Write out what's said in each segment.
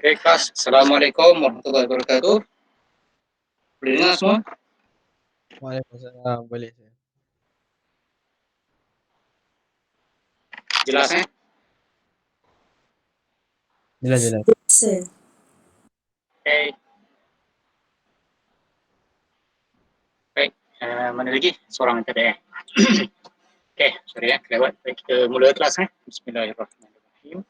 Okey, Kas. Assalamualaikum warahmatullahi wabarakatuh. Boleh dengar semua? Waalaikumsalam, boleh saya. Jelas, Jelas. Okey. Baik, mana lagi? Seorang tadi, Okey, sorry kelewat. Baik, kita mula kelas, Bismillahirrahmanirrahim.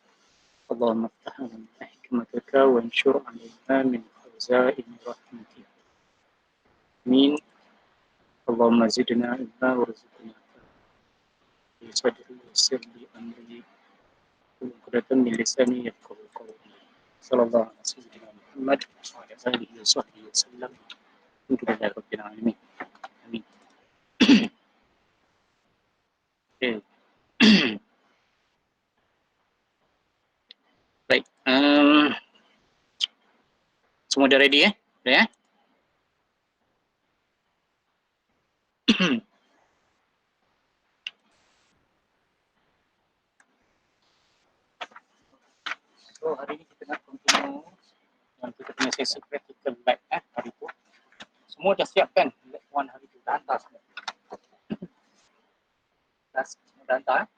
Allahumma iftah lana hikmataka wa anshur 'alaina min khazain rahmatik. Amin. Allahumma zidna ilma warzuqna fi sadri yassir li amri uqdatan min lisani yafqahu qawli. Sallallahu alaihi wasallam Muhammad wa ala alihi wa sahbihi wasallam. Alhamdulillahi rabbil alamin. Amin. Okey. Baik, semua dah ready Dah ya? So hari ni kita nak continue yang kita punya sesi practical lab hari tu. Semua dah siap kan? Lab 1 hari tu dah hantar semua. Semua dah hantar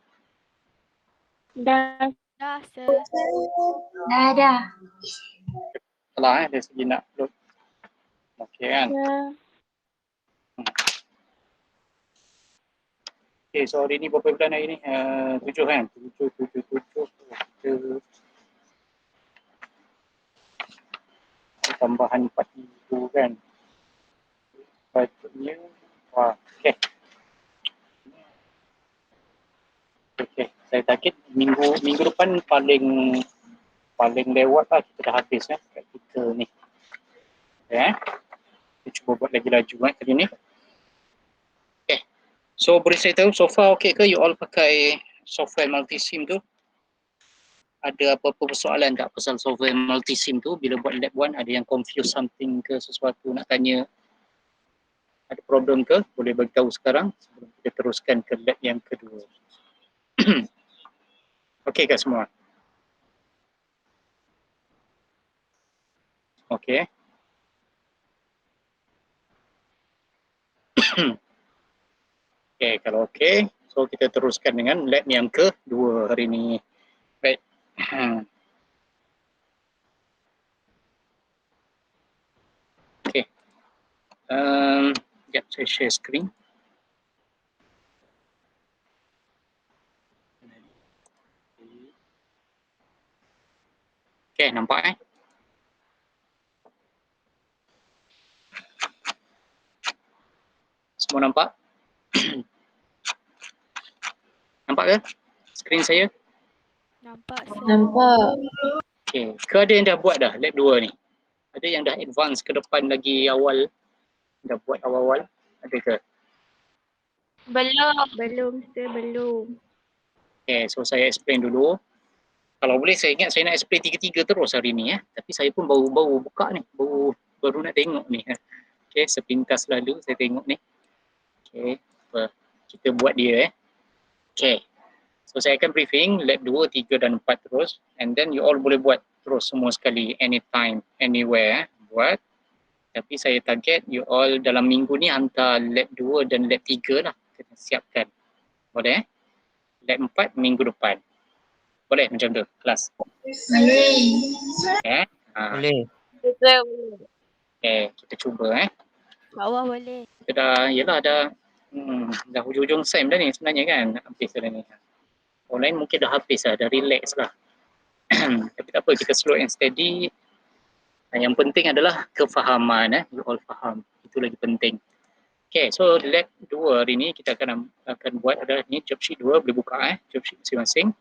Dah, sir. Dah. Salah dari segi nak upload. Okey kan? Ya. Okey, so hari ni berapa bulan hari ni? 7 kan? 7. Tambahan 4 minggu kan? Patutnya, okey. Okey, saya target minggu depan paling lewat lah kita dah habis kat kita ni. Kita cuba buat lagi laju kali ni. Okay. So boleh saya tahu so far okay ke you all pakai software multisim tu? Ada apa-apa persoalan tak pasal software multisim tu bila buat lab 1? Ada yang confuse something ke sesuatu nak tanya? Ada problem ke? Boleh beritahu sekarang sebelum kita teruskan ke lab yang kedua. Okey ke semua? Okey. Okey, kalau okey, so kita teruskan dengan lab yang kedua hari ni. Baik. Okey. Sekejap saya share screen. Okey, nampak Semua nampak? Nampak ke skrin saya? Nampak, sir. Nampak. Okey, ke ada yang dah buat dah lab 2 ni? Ada yang dah advance ke depan lagi awal? Dah buat awal-awal? Ada ke? Belum, sir, belum. Okay, so saya explain dulu. Kalau boleh saya ingat saya nak explain tiga-tiga terus hari ni Tapi saya pun baru buka ni, baru nak tengok ni Okay, sepintas lalu saya tengok ni. Okay, kita buat dia Okay, so saya akan briefing lab 2, 3 dan 4 terus and then you all boleh buat terus semua sekali anytime, anywhere buat. Tapi saya target you all dalam minggu ni hantar lab 2 dan lab 3 lah kita siapkan. Boleh Lab 4 minggu depan. Boleh macam tu kelas? Boleh. Okay. Boleh. Okay, kita cuba InsyaAllah boleh. Kita dah hujung-hujung SEM dah ni sebenarnya kan. Habis dah ni. Online mungkin dah habis dah relax lah. Tapi tak apa, kita slow and steady. Yang penting adalah kefahaman you all faham. Itu lagi penting. Okay, so lab 2 hari ni kita akan buat adalah ni job sheet 2, boleh buka job sheet masing-masing.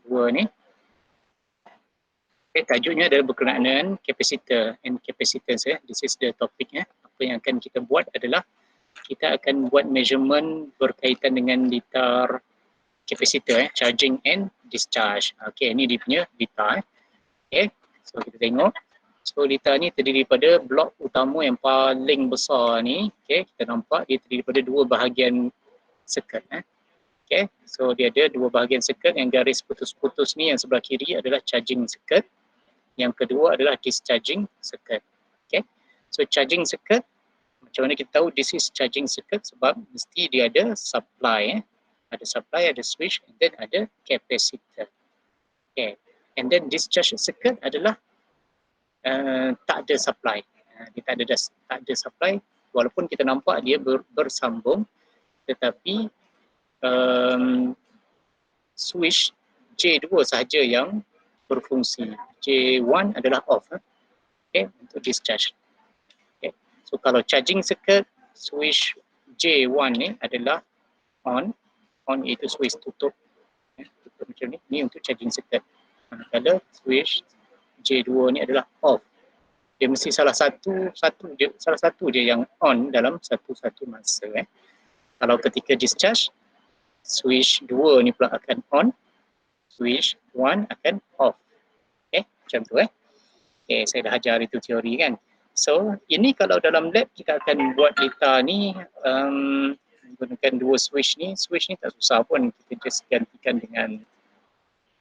2 ni. Okay, tajuknya adalah berkenaan dengan capacitor and capacitance This is the topic Apa yang akan kita buat adalah kita akan buat measurement berkaitan dengan litar capacitor charging and discharge. Okay, ni dia punya litar Okay, so kita tengok. So litar ni terdiri daripada blok utama yang paling besar ni. Okay, kita nampak dia terdiri daripada dua bahagian circuit Okay, so dia ada dua bahagian circuit yang garis putus-putus ni yang sebelah kiri adalah charging circuit yang kedua adalah discharging circuit. Okay. So charging circuit, macam mana kita tahu this is charging circuit? Sebab mesti dia ada supply, ada supply, ada switch, and then ada capacitor. Okay. And then discharge circuit adalah tak ada supply. Dia tak ada supply, walaupun kita nampak dia bersambung, tetapi switch J2 sahaja yang berfungsi. J1 adalah off, okay, untuk discharge. Okay. So kalau charging circuit, switch J1 ni adalah on iaitu switch tutup, tutup macam ni, ni untuk charging circuit. Manakala switch J2 ni adalah off. Dia mesti salah satu je yang on dalam satu masa. Kalau ketika discharge, switch 2 ni pula akan on, switch 1 akan off. Okay, macam tu Okay, saya dah ajar itu teori kan. So, ini kalau dalam lab kita akan buat data ni menggunakan dua switch ni tak susah pun, kita just gantikan dengan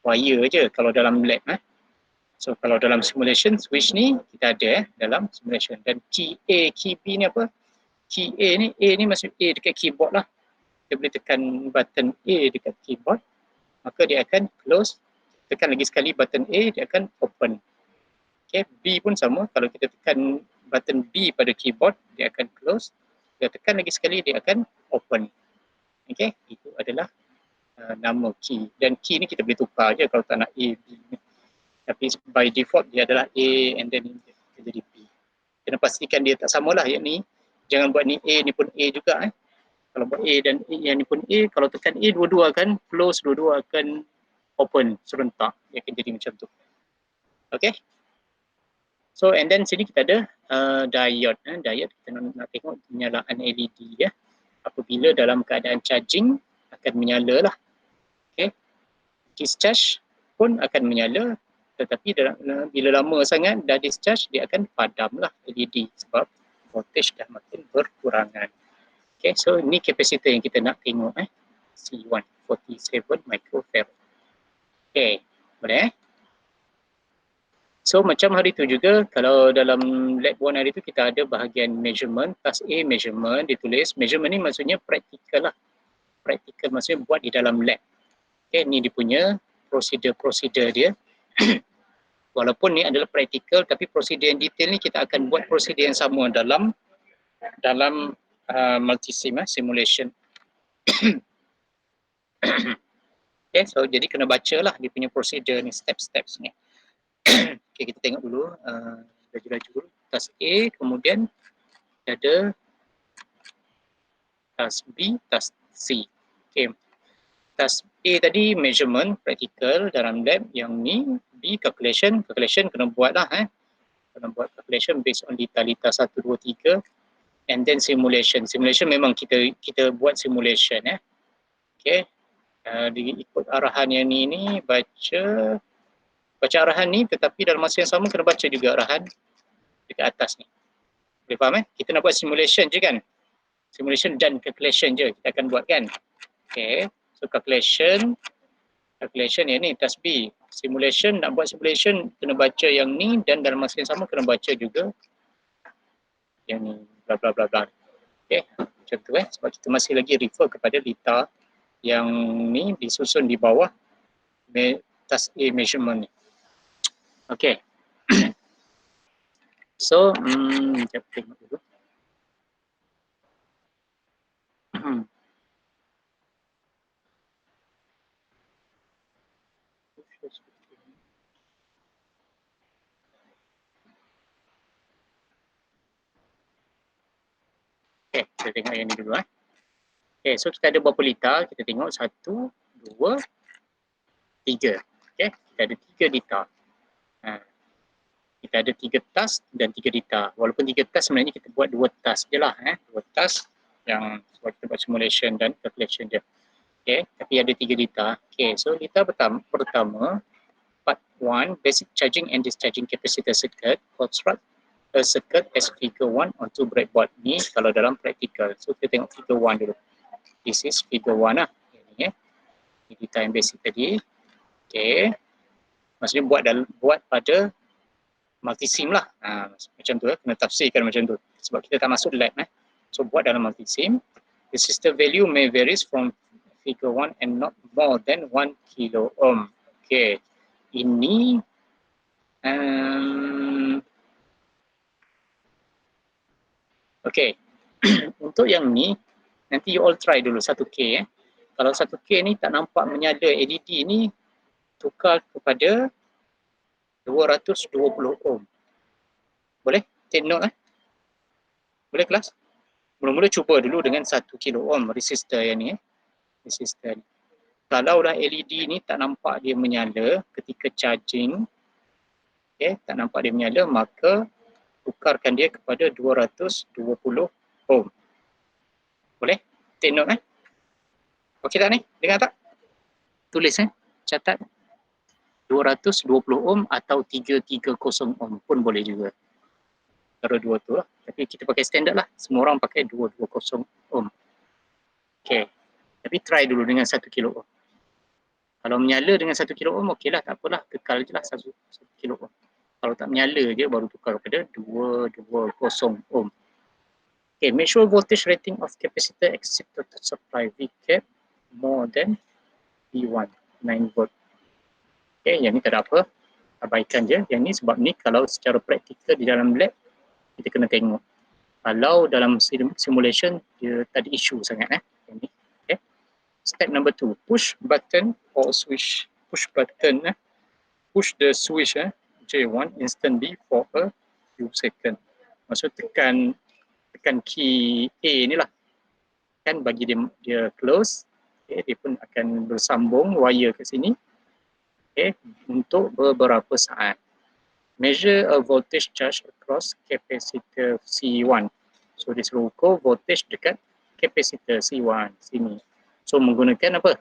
wire je kalau dalam lab. So kalau dalam simulation, switch ni kita ada dalam simulation. Dan key A, key B ni apa? Key A ni maksud A dekat keyboard lah. Kita boleh tekan button A dekat keyboard, maka dia akan close. Tekan lagi sekali button A, dia akan open. Okay, B pun sama. Kalau kita tekan button B pada keyboard, dia akan close. Kita tekan lagi sekali, dia akan open. Okay, itu adalah nama key. Dan key ni kita boleh tukar je kalau tak nak A, B. Tapi by default dia adalah A and then dia jadi B. Kena pastikan dia tak samalah yang ni. Jangan buat ni A, ni pun A juga. Kalau buat A dan A, yang ni pun A, kalau tekan A, dua-dua akan close, dua-dua akan open serentak. Dia akan jadi macam tu. Okay. So and then sini kita ada diode. Diode kita nak tengok penyalaan LED ya. Apabila dalam keadaan charging akan menyala lah. Okay. Discharge pun akan menyala, tetapi bila lama sangat dah discharge, dia akan padam lah LED sebab voltage dah makin berkurangan. Okay, so ni kapasitor yang kita nak tengok C1 47 microfarad. Okay, boleh So macam hari tu juga, kalau dalam lab 1 hari tu kita ada bahagian measurement, task A measurement, ditulis measurement ni maksudnya praktikal lah. Praktikal maksudnya buat di dalam lab. Okay, ni dia punya prosedur dia. Walaupun ni adalah praktikal, tapi prosedur yang detail ni kita akan buat prosedur yang sama dalam multisim simulation. Okay, so jadi kena baca lah dia punya prosedur ni, steps ni. Okay, kita tengok dulu laju-laju dulu. Task A, kemudian ada task B, task C. Okay. Task A tadi measurement, practical dalam lab. Yang ni B, calculation kena buat lah. Kena buat calculation based on lita 1, 2, 3. And then simulation. Simulation memang kita buat simulation. Okay. Ikut arahan yang ni baca arahan ni, tetapi dalam masa yang sama kena baca juga arahan dekat atas ni. Boleh faham Kita nak buat simulation je kan? Simulation dan calculation je kita akan buat kan? Okay. So calculation yang ni, task B. Simulation, nak buat simulation kena baca yang ni dan dalam masa yang sama kena baca juga yang ni, bla bla bla bla. Okay, macam tu sebab kita masih lagi refer kepada lita yang ni disusun di bawah task A measurement ni. Okay. So, kita tengok dulu. Okay, kita tengok yang ni dulu. Okay, so kita ada berapa lita? Kita tengok 1, 2, 3. Okay, kita ada 3 lita. Kita ada 3 task dan 3 lita. Walaupun 3 task sebenarnya kita buat 2 task je lah. 2 task yang sebab kita buat simulation dan calculation je. Okay, tapi ada 3 lita. Okay, so lita pertama part 1, basic charging and discharging capacitor circuit. Construct a circuit as figure 1 onto breadboard. Ni kalau dalam practical. So kita tengok figure 1 dulu. This is figure 1 lah. Ini lita yang basic tadi. Okay. Maksudnya buat pada multisim lah. Macam tu kena tafsirkan macam tu. Sebab kita tak masuk lab So buat dalam multisim. The resistor value may varies from figure 1 and not more than 1 kilo ohm. Okay. Ini okay. Untuk yang ni nanti you all try dulu 1K Kalau 1K ni tak nampak menyala LED ni, tukar kepada 220 ohm. Boleh? Take note Boleh kelas? Mula-mula cuba dulu dengan 1 kilo ohm resistor yang ni resistor ni. Kalau dah LED ni tak nampak dia menyala ketika charging, tak nampak dia menyala, maka tukarkan dia kepada 220 ohm. Boleh? Take note Okey tak ni? Dengar tak? Tulis catat 220 ohm atau 330 ohm pun boleh juga. Antara dua tu lah. Tapi kita pakai standard lah. Semua orang pakai 220 ohm. Okay. Tapi try dulu dengan 1 kilo ohm. Kalau menyala dengan 1 kilo ohm, okey lah. Tak apalah. Kekal je lah 1 kilo ohm. Kalau tak menyala je, baru tukar kepada 220 ohm. Okay. Make sure voltage rating of capacitor exceed total supply VCAP more than V1, 9 volt. Okay. Yang ni tak ada apa. Abaikan je. Yang ni sebab ni kalau secara praktikal di dalam lab, kita kena tengok. Kalau dalam simulation, dia tak ada isu sangat Yang ni. Okay. Step number 2, push button or switch. Push button, push the switch J1 instantly for a few seconds. Maksud tekan key A ni lah. Kan bagi dia close, dia pun akan bersambung wire ke sini untuk beberapa saat. Measure a voltage charge across capacitor C1. So dia suruh ukur voltage dekat capacitor C1 sini. So menggunakan apa?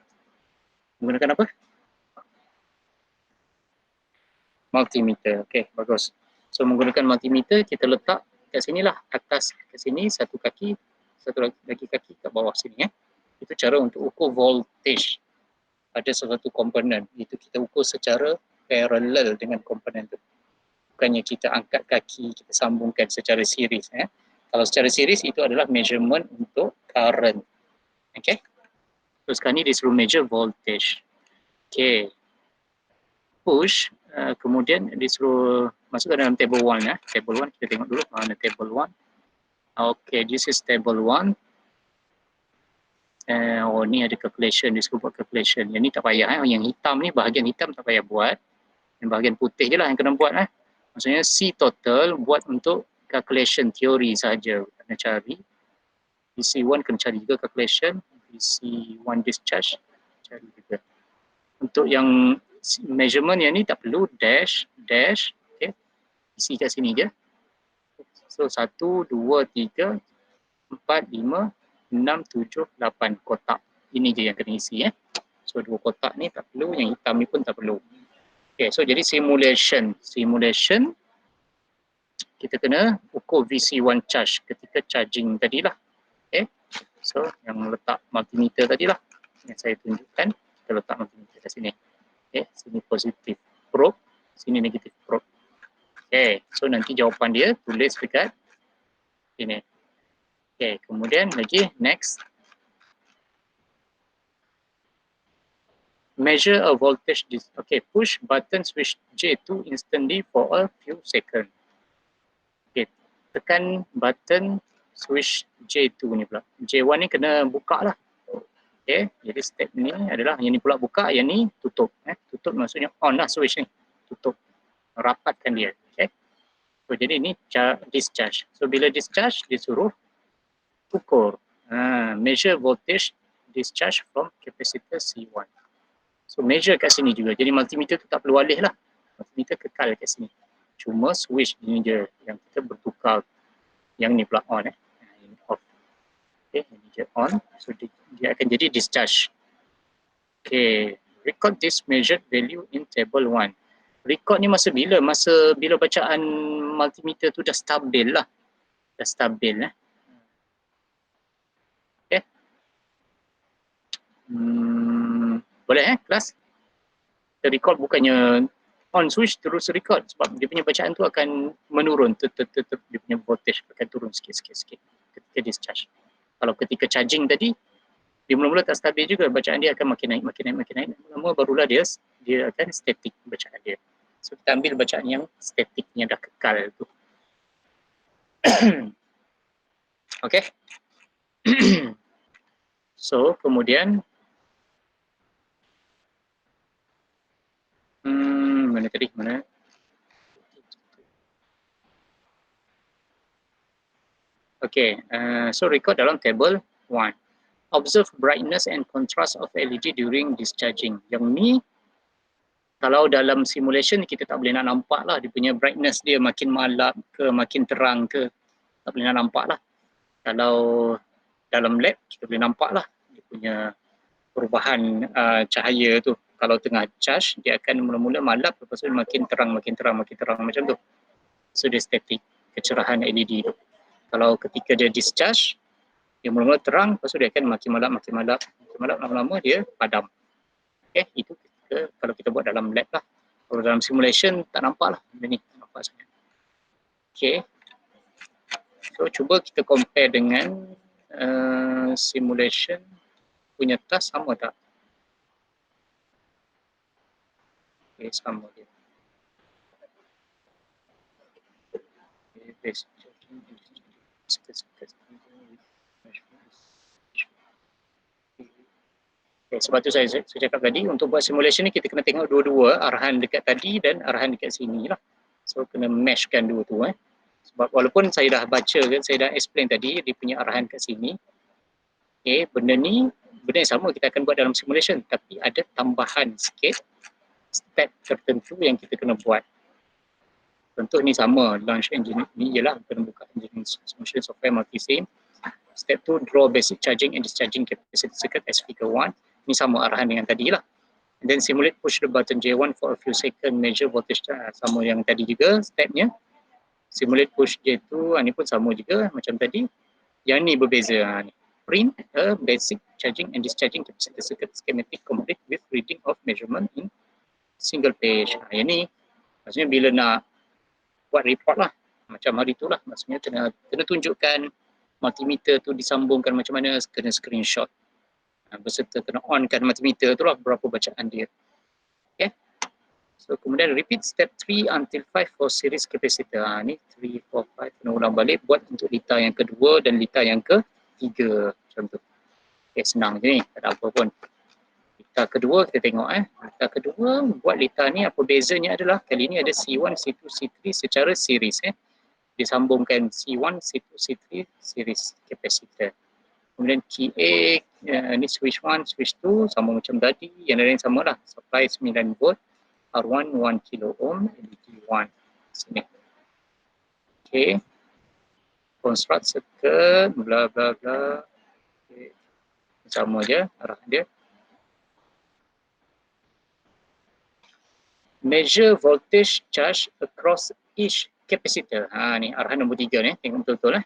Multimeter. Okay, bagus. So menggunakan multimeter, kita letak kat sini lah, atas kat sini, satu kaki kaki kat bawah sini Itu cara untuk ukur voltage pada suatu komponen. Itu kita ukur secara parallel dengan komponen tu. Bukannya kita angkat kaki, kita sambungkan secara series. Kalau secara series, itu adalah measurement untuk current. Okay. So sekarang ni dia suruh measure voltage. Okay. Push, kemudian dia suruh masukkan dalam table 1. Table 1, kita tengok dulu mana table 1. Okay, this is table 1. Oh, ni ada calculation, dia suruh buat calculation. Yang ni tak payah. Yang hitam ni, bahagian hitam tak payah buat. Yang bahagian putih je lah yang kena buat. Maksudnya C total buat untuk calculation teori saja kena cari. DC1 kena cari juga calculation, DC1 discharge cari juga. Untuk yang measurement yang ni tak perlu dash, okay. Isi kat sini je. So 1, 2, 3, 4, 5, 6, 7, 8 kotak. Ini je yang kena isi So 2 kotak ni tak perlu, yang hitam ni pun tak perlu. Okay, so jadi simulation kita kena ukur VC1 charge ketika charging tadilah. Okay, so yang letak multimeter tadilah yang saya tunjukkan, kita letak multimeter kat sini. Okay, sini positif probe, sini negatif probe. Okay, so nanti jawapan dia tulis dekat sini. Okay, kemudian lagi next. Measure a voltage. Okay, push button switch J2 instantly for a few seconds. Okay, tekan button switch J2 ni pula. J1 ni kena buka lah. Okay, jadi step ni adalah yang ni pula buka, yang ni tutup. Tutup maksudnya on lah switch ni. Tutup. Rapatkan dia. Okay. So jadi ni discharge. So bila discharge, dia suruh ukur. Measure voltage discharge from capacitor C1. So measure kat sini juga. Jadi multimeter tu tak perlu alih lah. Multimeter kekal kat sini. Cuma switch ni je yang kita bertukar. Yang ni pula on ini off. Okay, ini je on. So dia akan jadi discharge. Okay, record this measured value in table 1. Record ni masa bila? Masa bila bacaan multimeter tu dah stabil lah. Dah stabil Okay. Boleh kelas? Kita record bukannya on switch terus record sebab dia punya bacaan tu akan menurun, dia punya voltage akan turun sikit ketika discharge. Kalau ketika charging tadi, dia mula-mula tak stabil juga, bacaan dia akan makin naik, lama barulah dia akan static bacaan dia. So kita ambil bacaan yang statiknya dah kekal tu. Okay. So kemudian mana tadi? Mana? Okay, so record dalam table 1. Observe brightness and contrast of LED during discharging. Yang ni kalau dalam simulation kita tak boleh nak nampak lah dia punya brightness dia makin malap ke makin terang ke, tak boleh nak nampak lah. Kalau dalam lab kita boleh nampak lah dia punya perubahan cahaya tu. Kalau tengah charge dia akan mula-mula malap, lepas tu makin terang macam tu. So dia static kecerahan LED tu. Kalau ketika dia discharge dia mula-mula terang, lepas tu dia akan makin malap, lama-lama dia padam. Okay, itu kalau kita buat dalam lab lah. Kalau dalam simulation tak nampak lah benda ni, tak nampak sangat. Okay, so cuba kita compare dengan simulation punya task sama tak? Okay, sama dia. Okay, sebab tu saya cakap tadi, untuk buat simulation ni kita kena tengok dua-dua, arahan dekat tadi dan arahan dekat sini lah. So kena meshkan dua tu. Sebab walaupun saya dah baca, saya dah explain tadi dia punya arahan kat sini. Okay, benda yang sama kita akan buat dalam simulation, tapi ada tambahan sikit step tertentu yang kita kena buat. Contoh ni sama, launch engine ni ialah kena buka engine simulation software multi-sim. Step 2, draw basic charging and discharging capacity circuit as figure 1. Ni sama arahan dengan tadi lah. And then simulate push the button J1 for a few seconds, measure voltage, sama yang tadi juga stepnya. Simulate push J2, ni pun sama juga macam tadi. Yang ni berbeza. Ni. Print a basic charging and discharging capacity circuit schematic complete with reading of measurement in single page. Yang ni maksudnya bila nak buat report lah, macam hari tu lah, maksudnya kena tunjukkan multimeter tu disambungkan macam mana, kena screenshot. Berserta kena onkan multimeter tu lah, berapa bacaan dia. Okay. So kemudian repeat step 3 until 5 for series capacitor. Ni 3, 4, 5 kena ulang balik buat untuk lita yang kedua dan lita yang ketiga. Macam tu. Okay, senang je ni, tak ada apa pun. Lita kedua kita tengok Lita kedua buat lita ni apa bezanya adalah kali ni ada C1, C2, C3 secara series disambungkan C1, C2, C3 series capacitor. Kemudian QA, ni switch 1, switch 2 sama macam tadi, yang lain sama lah, supply 9 volt, R1 1 kilo ohm, LED 1 sini. Okay, construct circuit, bla bla bla. Okay. Sama je arah dia. Measure voltage charge across each capacitor. Ni arahan nombor 3 ni, tengok betul-betul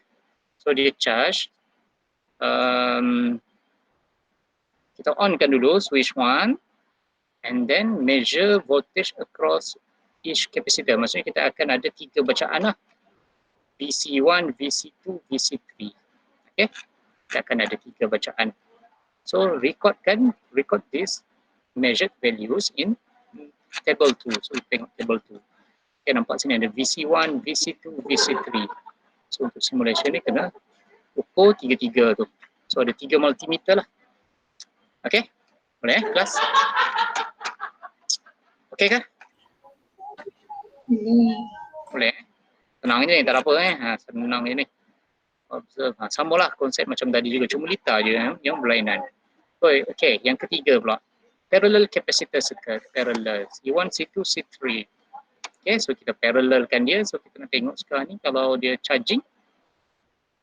So dia charge. Kita onkan dulu switch 1 and then measure voltage across each capacitor. Maksudnya kita akan ada 3 bacaan lah. VC1, VC2, VC3. Okay. Kita akan ada 3 bacaan. So record this measured values in table 2. So tengok table 2. Okay, nampak sini ada VC1, VC2, VC3. So untuk simulation ni kena ukur 3-3 tu. So ada 3 multimeter lah. Okay, boleh kelas? Okay kan? Boleh. Senang je ni, tak ada apa senang je ni. Observe. Samalah konsep macam tadi juga, cuma lita je yang berlainan. Okay, yang ketiga pula. Parallel capacitor circuit, parallel. C1, C2, C3. Okay, so kita parallelkan dia. So kita nak tengok sekarang ni kalau dia charging,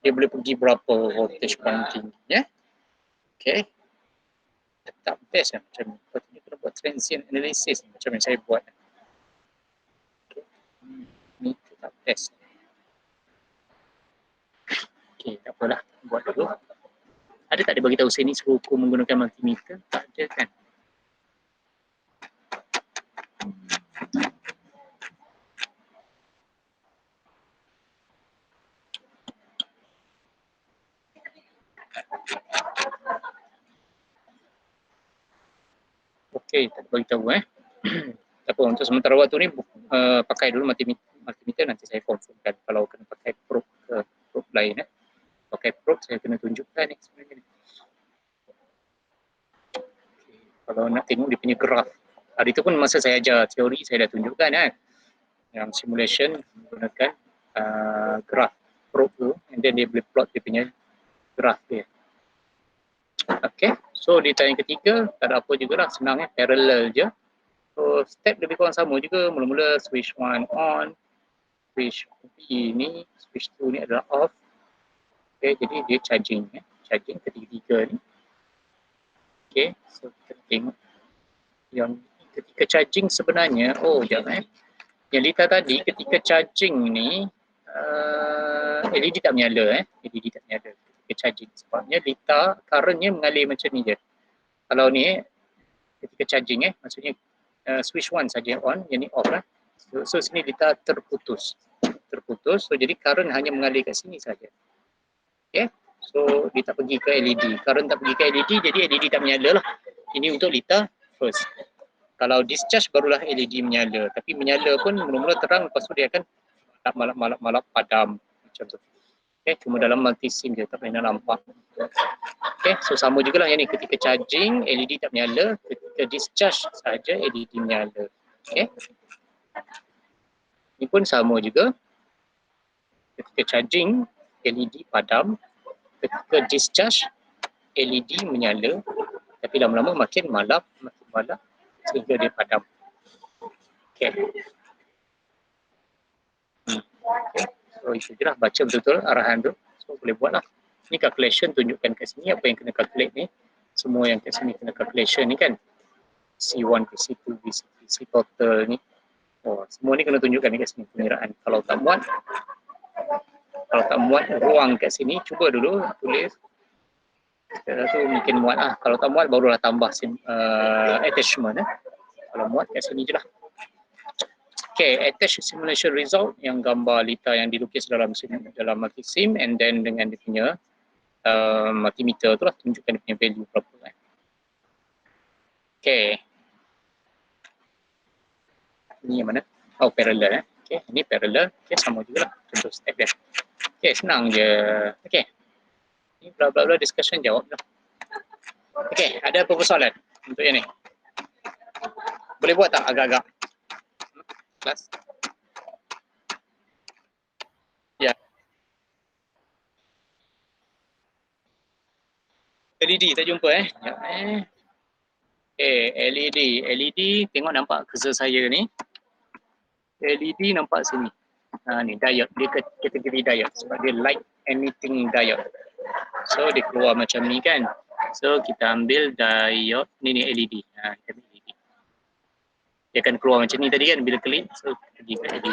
dia boleh pergi berapa voltage paling tinggi. Okay. Tak best macam ni. Patutnya kena buat transient analysis macam yang saya buat. Okay. Ni tak best. Okay, tak apalah. Buat dulu. Ada tak dia bagi tahu sini suruh ukur menggunakan multimeter? Tak ada kan? Okay, tak bagi tahu Tak apa, untuk sementara waktu ni pakai dulu multimeter, nanti saya confirmkan kalau kena pakai probe ke probe lain. Pakai probe saya kena tunjukkan ni sebenarnya ni. Okay, kalau nak tengok dia punya graf, hari tu pun masa saya ajar teori saya dah tunjukkan yang simulation menggunakan graf probe tu, and then dia boleh plot dia punya graf dia. Okay, so data yang ketiga tak ada apa jugalah, senang parallel je. So step lebih kurang sama juga, mula-mula switch 1 on, switch B ni, switch 2 ni adalah off. Okay, jadi dia charging charging ketiga-tiga ni. Okay, so kita tengok yang ketika charging sebenarnya, jangan yang Lita tadi ketika charging ni LED tak menyala LED tak menyala ketika charging, sebabnya Lita currentnya mengalir macam ni je. Kalau ni ketika charging maksudnya switch 1 saja on, yang ni off so sini Lita terputus, so jadi current hanya mengalir kat sini saja. Okay, so dia tak pergi ke LED, current tak pergi ke LED, jadi LED tak menyala lah. Ini untuk Lita first. Kalau discharge barulah LED menyala, tapi menyala pun mula-mula terang, lepas tu dia akan malap-malap padam macam tu. Okay, cuma dalam multi-sim je, tak boleh nak nampak. Okay, so sama jugalah yang ni, ketika charging LED tak menyala, ketika discharge saja LED menyala. Okay, ini pun sama juga, ketika charging LED padam, ketika discharge LED menyala, tapi lama-lama makin malap sehingga dia padam. Okay. Okay. So itu je lah, baca betul-betul arahan tu. So boleh buat lah. Ni calculation tunjukkan kat sini apa yang kena calculate ni. Semua yang kat sini kena calculation ni kan. C1 ke C2 ke C total ni. Semua ni kena tunjukkan ni kat sini pengiraan. Kalau tak muat ruang kat sini, cuba dulu tulis. Setelah tu mungkin muat lah. Kalau tak muat barulah tambah attachment. Kalau muat kat sini je lah. Okay, attach simulation result yang gambar Lita yang dilukis dalam multi-sim, and then dengan dia punya multimeter tu lah, tunjukkan dia punya value berapa kan. Okay. Ini yang mana? Parallel Okay, ini parallel. Okay, sama juga lah contoh step dia. Okay, senang je. Okay. Ini bla-bla-bla discussion, jawab lah. Okay, ada apa persoalan untuk yang ni? Boleh buat tak agak-agak? Kelas? Ya. LED tak jumpa LED tengok nampak cursor saya ni. LED nampak sini. Ni diode, dia kategori diode sebab dia light emitting diode. So dia keluar macam ni kan. So kita ambil diode ni LED. Kita ambil LED. Dia akan keluar macam ni tadi kan bila klik, so pergi ke LED.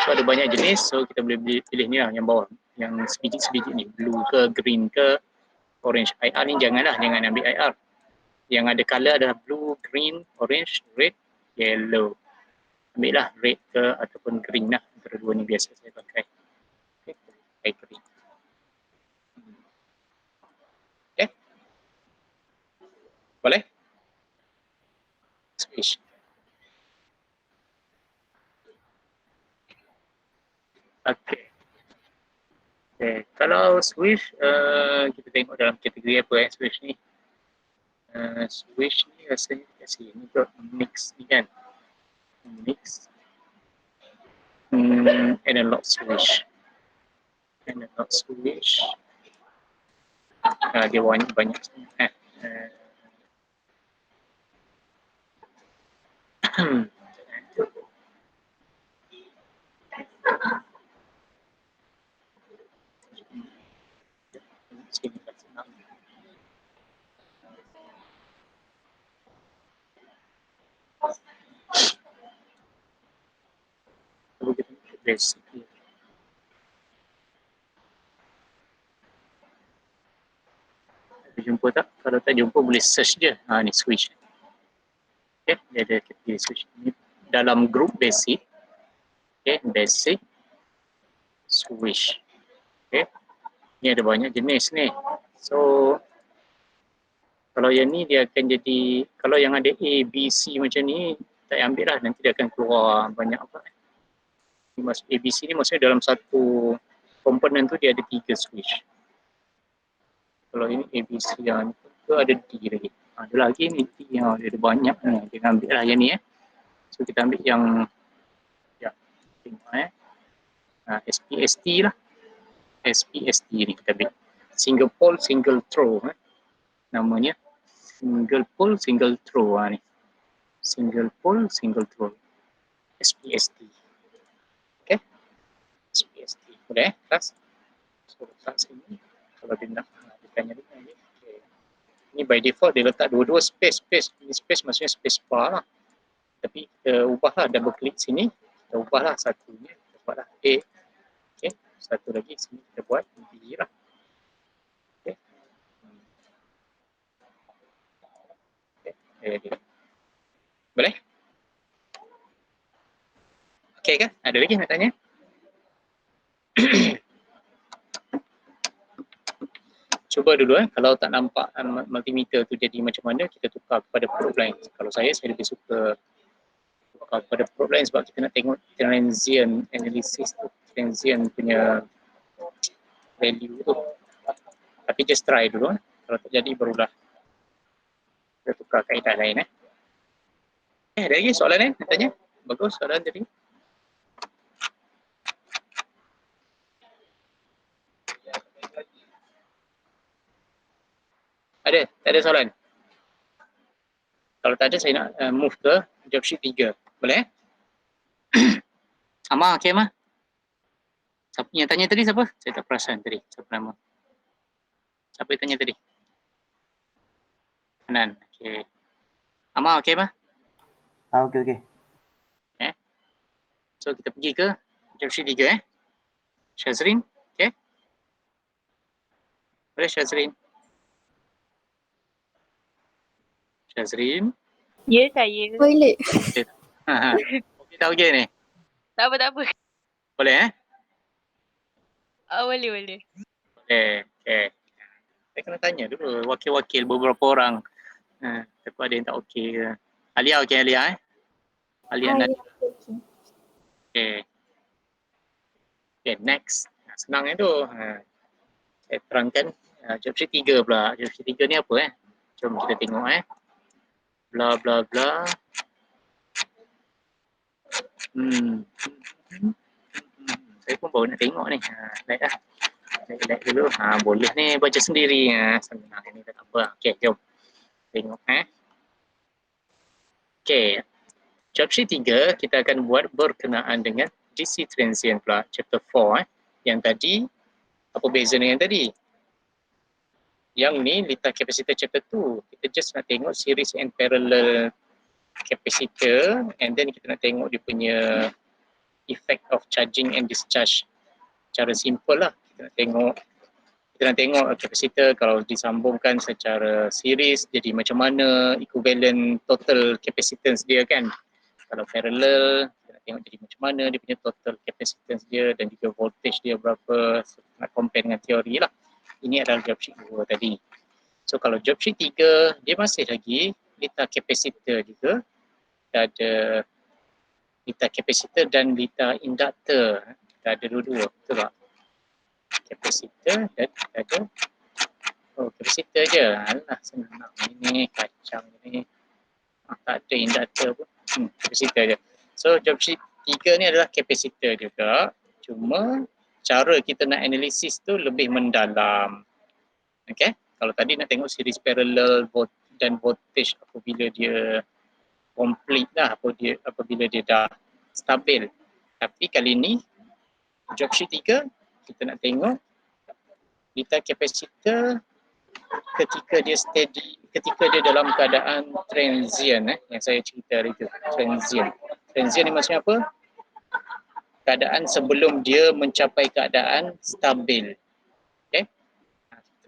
So ada banyak jenis, so kita boleh pilih ni lah yang bawah, yang sebiji-sebiji ni, blue ke, green ke, orange. IR ni jangan ambil IR. Yang ada color adalah blue, green, orange, red, yellow. Ambil lah red ke ataupun green lah, antara dua ni biasa saya pakai. Okay, pakai green. Okay, boleh? Switch. Okay. Okay, kalau switch, kita tengok dalam kategori apa switch ni. Switch ni rasanya kat sini tu mix ni kan. Mix. Analog switch. Analog switch. Dia banyak sangat. Sini kat senang. Lalu kita basic ni. Jumpa tak? Kalau tak jumpa boleh search je. Ni switch. Okay, dia ada kategori switch ni dalam group basic. Okay, basic switch. Okay, ni ada banyak jenis ni. So Kalau yang ni dia akan jadi, kalau yang ada A, B, C macam ni, tak payah ambil lah, nanti dia akan keluar banyak apa. A, B, C ni maksudnya dalam satu komponen tu dia ada 3 switch. Kalau ini A, B, C yang tu ada D lagi. Ada lagi ni D yang dia ada banyak ni. Kita ambil lah yang ni So kita ambil yang tengok SPST lah. SPST ni kita ambil. Single pole, single throw namanya. Single pole, single throw ni. Single pole, single throw. SPST. Okay. SPST. Boleh kelas? So kelas ini kalau dia nak ditanya dulu ni. Okay. Ni by default dia letak dua-dua space. Ini space maksudnya space bar lah. Tapi kita ubahlah, double klik sini. Kita ubahlah satunya. Kita buatlah A. Okay. Satu lagi sini kita buat B lah. Okay. Okay. Boleh? Okay kan? Ada lagi nak tanya? Cuba dulu kalau tak nampak multimeter tu jadi macam mana, kita tukar kepada probe line. Kalau saya lebih suka tukar kepada probe line sebab kita nak tengok transient analysis tu, transient punya value tu. Tapi just try dulu. Kalau tak jadi barulah kita tukar kaedah lain. Ada lagi soalan lain nak tanya? Bagus soalan tadi. Ada? Tak ada soalan? Kalau tak ada, saya nak move ke job sheet 3. Boleh? Amar, okay Amar? Siapa yang tanya tadi siapa? Saya tak perasan tadi. Siapa nama? Siapa yang tanya tadi? Hanan, okay. Amar, okay Amar? Okay. So kita pergi ke job sheet 3 Syazrin, okay? Boleh Syazrin? Syazrin? Ya, saya. Toilet. Okay tak okay ni? Tak apa. Boleh Boleh. Boleh, okay. Saya kena tanya dulu wakil-wakil beberapa orang. Tapi ada yang tak okay ke. Alia okay Alia Alia dan okay. Okay, next. Senang tu. Saya terangkan job sheet 3 pula. Job sheet 3 ni apa Jom kita tengok bla bla bla. Saya pun baru nak tengok ni. Like lah. Like dulu. Boleh ni baca sendiri. Senang ni tak apa. Okay, jom. Tengok Okay. Job sheet 3 kita akan buat berkenaan dengan DC transient pula. Chapter 4 Yang tadi, apa beza dengan yang tadi? Yang ni litar capacitor chapter 2. Kita just nak tengok series and parallel capacitor and then kita nak tengok dia punya effect of charging and discharge. Cara simple lah. Kita nak tengok capacitor kalau disambungkan secara series jadi macam mana equivalent total capacitance dia kan. Kalau parallel, kita nak tengok jadi macam mana dia punya total capacitance dia dan juga voltage dia berapa, nak compare dengan teori lah. Ini adalah job sheet 2 tadi. So kalau job sheet 3, dia masih lagi litar capacitor juga. Kita ada litar capacitor dan litar inductor. Kita ada dua-dua, betul tak? Capacitor dan kita ada capacitor je. Alah, senang. Ini kacang ni. Tak ada inductor pun. Capacitor je. So job sheet 3 ni adalah capacitor juga. Cuma cara kita nak analisis tu lebih mendalam. Okay. Kalau tadi nak tengok series parallel dan voltage apabila dia complete lah, apabila dia dah stabil. Tapi kali ni job sheet 3 kita nak tengok litar capacitor ketika dia steady, ketika dia dalam keadaan transient yang saya cerita hari tu, transient ni maksudnya apa? Keadaan sebelum dia mencapai keadaan stabil. Okay?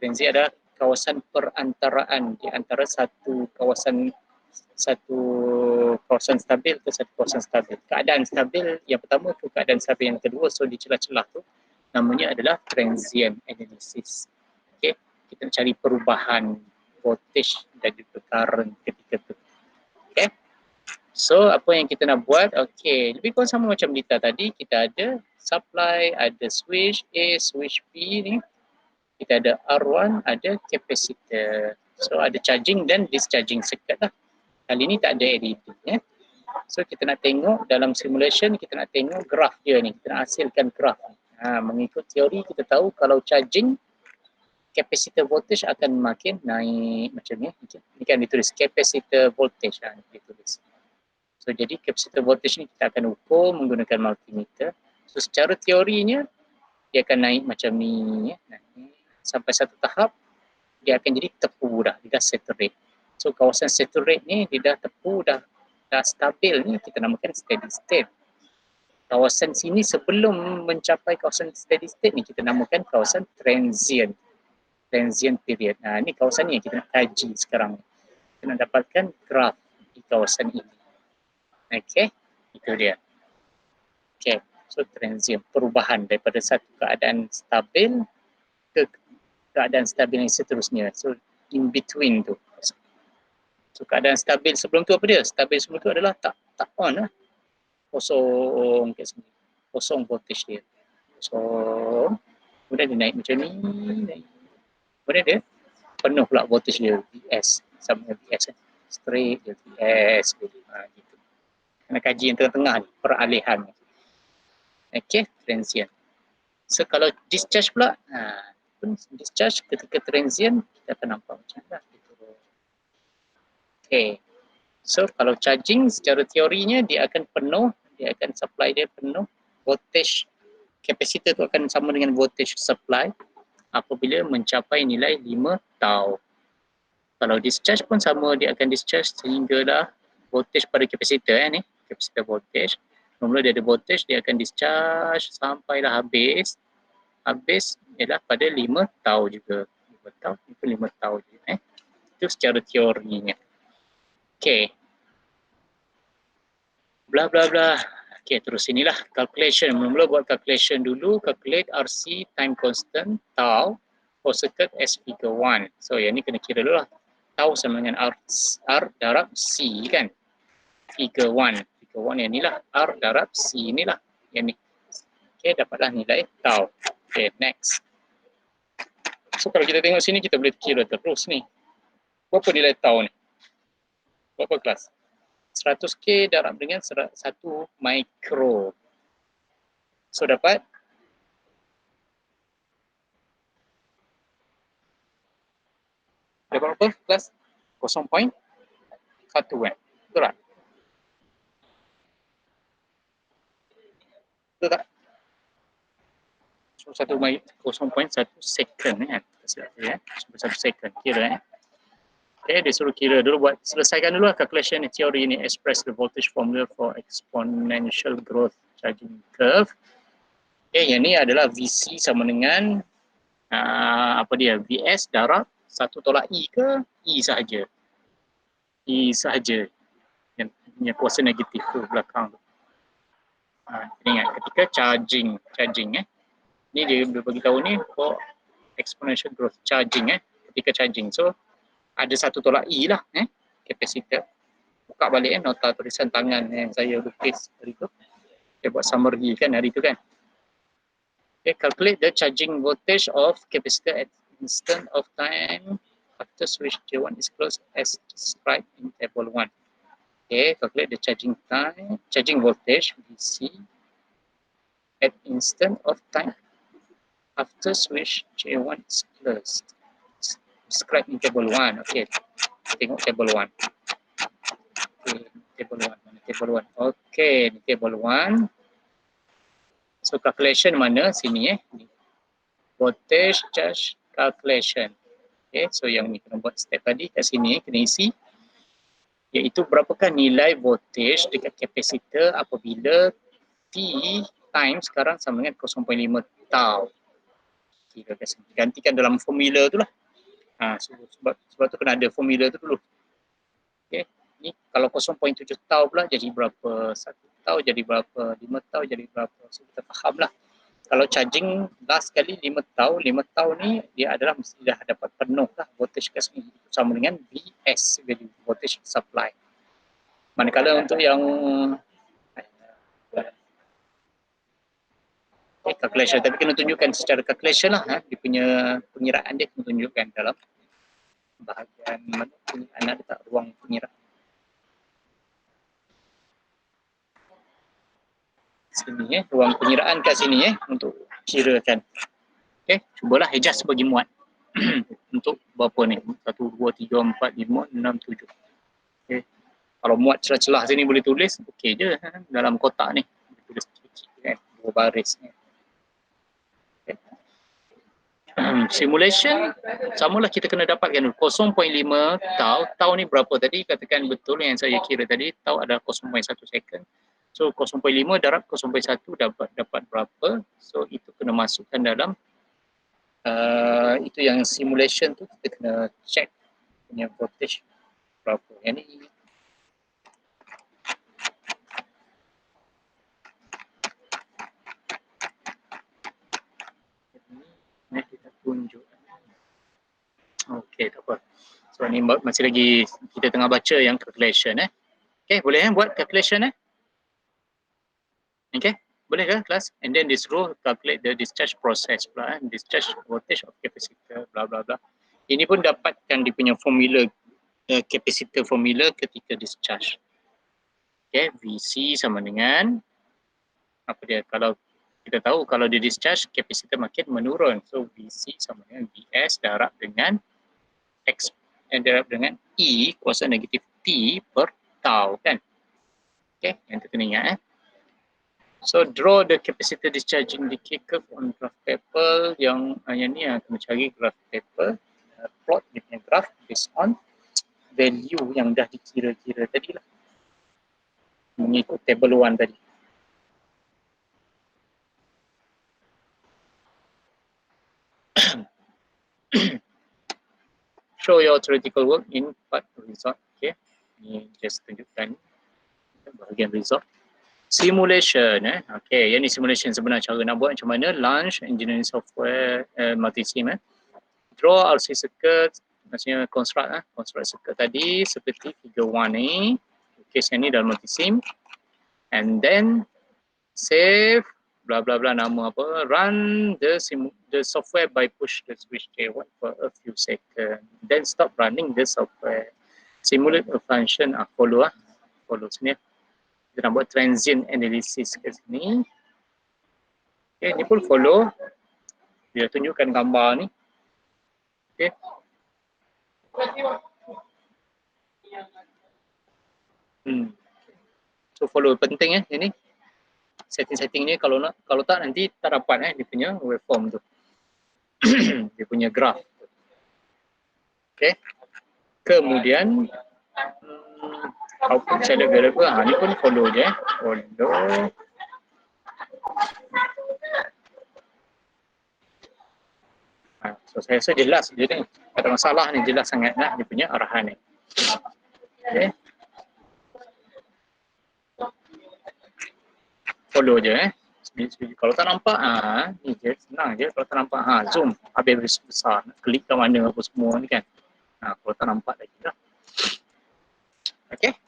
Transient adalah kawasan perantaraan di antara satu kawasan stabil ke satu kawasan stabil. Keadaan stabil yang pertama ke keadaan stabil yang kedua, so di celah-celah tu namanya adalah transient analysis. Okay? Kita cari perubahan voltage dan juga current ketika tu. Okay. So apa yang kita nak buat, okay, lebih kurang sama macam Dita tadi, kita ada supply, ada switch A, switch B ni, kita ada R1, ada capacitor. So ada charging dan discharging circuit lah. Kali ni tak ada LED ya. So kita nak tengok dalam simulation, kita nak tengok graf dia ni, kita nak hasilkan graf. Mengikut teori kita tahu kalau charging, capacitor voltage akan makin naik macam ni. Ini kan ditulis capacitor voltage, ditulis. So jadi capacitor voltage ni kita akan ukur menggunakan multimeter. So secara teorinya dia akan naik macam ni ya. Sampai satu tahap dia akan jadi tepu dah, dia dah saturate. So kawasan saturate ni dia dah tepu, dah stabil ni, kita namakan steady state. Kawasan sini sebelum mencapai kawasan steady state ni kita namakan kawasan transient period. Ni kawasan ni yang kita nak kaji sekarang. Kita nak dapatkan graf di kawasan ini. Okay, itu dia. Okay, so transient, perubahan daripada satu keadaan stabil ke keadaan stabil yang seterusnya. So in between tu. So keadaan stabil sebelum tu apa dia? Stabil sebelum tu adalah tak on lah. Kosong kat sini. Kosong voltage dia. Kosong. Kemudian dia naik macam ni. Naik. Kemudian dia penuh pula voltage dia. VS. Sama dengan VS. Straight dia VS. Gitu. Kena kaji yang tengah-tengah ni, peralihan. Okay, transient. So kalau discharge pula, discharge ketika transient, kita akan nampak macam mana. Okay, so kalau charging secara teorinya dia akan penuh, dia akan supply dia penuh, voltage capacitor tu akan sama dengan voltage supply apabila mencapai nilai 5 tau. Kalau discharge pun sama, dia akan discharge sehinggalah voltage pada capacitor ni, capacitor voltage. Mula dia ada voltage, dia akan discharge sampailah habis. Habis ialah pada 5 tau juga. 5 tau, itu 5 tau juga. Itu secara teorinya. Okay. Bla bla bla. Okay, terus inilah calculation. Mula-mula buat calculation dulu. Calculate RC time constant tau for circuit as figure 1. So yang ni kena kira dulu lah. Tau sama dengan R darab C kan. Figure 1. Figure 1 yang ni lah. R darab C ni lah. Yang ni. Okay, dapatlah nilai tau. Okay, next. So kalau kita tengok sini, kita boleh kira terus ni. Berapa nilai tau ni? Berapa kelas? 100K darab dengan 1 mikro. So dapat berapa kelas? 0.1 kan? Betul tak? Betul tak? So 0.1 second kan? 1 second kira Okay, dia suruh kira dulu, buat selesaikan dulu lah calculation teori ni, express the voltage formula for exponential growth charging curve. Okay, yang ni adalah VC sama dengan apa dia, VS darab 1 tolak E ke E sahaja. E sahaja yang punya kuasa negatif tu belakang tu. Ingat ketika charging ni dia bagi tahu ni for exponential growth charging ketika charging. So ada 1 tolak E lah capacitor. Buka balik nota tulisan tangan yang saya lukis hari tu. Saya buat summary kan hari tu kan. Okay, calculate the charging voltage of capacitor at instant of time after switch J1 is closed as described in table 1. Okay, calculate the charging voltage DC at instant of time after switch J1 is closed. Describe in table 1. Okay, tengok table 1. Okay, table 1. Mana table 1? Okay, ni table 1. So calculation mana? Sini voltage charge calculation. Okay, so yang ni kena buat step tadi kat sini kena isi. Iaitu berapakah nilai voltage dekat capacitor apabila T time sekarang sama dengan 0.5 tau. Kira kat sini. Gantikan dalam formula tu lah. Sebab tu kena ada formula tu dulu. Okay. Ni kalau 0.7 tau pula jadi berapa? 1 tau jadi berapa? 5 tau jadi berapa? So kita faham lah Kalau charging last kali 5 tahun ni dia adalah mesti dah dapat penuh lah voltage kat sini. Sama dengan VS, value voltage supply. Manakala untuk yang calculation, tapi kena tunjukkan secara calculation lah, dia punya pengiraan dia kena tunjukkan dalam bahagian mana pengiraan, ada tak ruang pengiraan. Sini ruang pengiraan kat sini untuk kirakan. Okey, cubalah adjust bagi muat. Untuk berapa ni? 1 2 3 4 5 6 7. Okey. Kalau muat celah-celah sini boleh tulis, okey je dalam kotak ni. Tulis sikit kan, 2 baris ni. Okay. Simulation samalah, kita kena dapatkan 0.5 tau ni berapa tadi, katakan betul yang saya kira tadi, tau adalah 0.1 second. So 0.5 darab 0.1 dapat berapa. So itu kena masukkan dalam itu yang simulation tu, kita kena check punya voltage berapa. Yang ni kita tunjuk. Okey, tak apa. So ni masih lagi kita tengah baca yang calculation Okey, boleh buat calculation Okay, boleh ke kelas? And then this rule calculate the discharge process pula, discharge voltage of capacitor, bla bla bla. Ini pun dapatkan dia punya formula, capacitor formula ketika discharge. Okay, VC sama dengan apa dia? Kalau kita tahu kalau dia discharge, capacitor makin menurun. So VC sama dengan VS darab dengan X darab dengan E kuasa negatif T per tau kan? Okay, yang kita kena ingat So draw the capacitor discharging decay curve on graph paper. Yang ni kena cari graph paper, plot dia punya graph based on value yang dah dikira-kira tadi lah, mengikut table 1 tadi. Show your theoretical work in part result. Okay, ni just tunjukkan bahagian result. Simulation Okay, yang ni simulation sebenar. Cara nak buat macam mana? Launch engineering software multisim Draw RC circuit, maksudnya construct circuit tadi seperti figure 1 ni. Case yang ni dalam multisim. And then save bla bla bla, nama apa, run the software by push the switch J1 for a few seconds. Then stop running the software. Simulate a function, follow sini. Kita nak buat transient analysis ke sini. Okay, ni pun follow. Dia tunjukkan gambar ni. Okay. So follow penting ini. Setting-setting ni kalau tak nanti tak dapat dia punya waveform tu. Dia punya graph. Okay. Kemudian output shadow variable, ni pun follow je follow. So saya rasa jelas je ni, tak ada masalah ni, jelas sangat dia punya arahan ni. Okay. Follow je kalau tak nampak ni je, senang je. Kalau tak nampak zoom habis besar, nak klik ke mana apa semua ni kan. Kalau tak nampak lagi lah. Okay.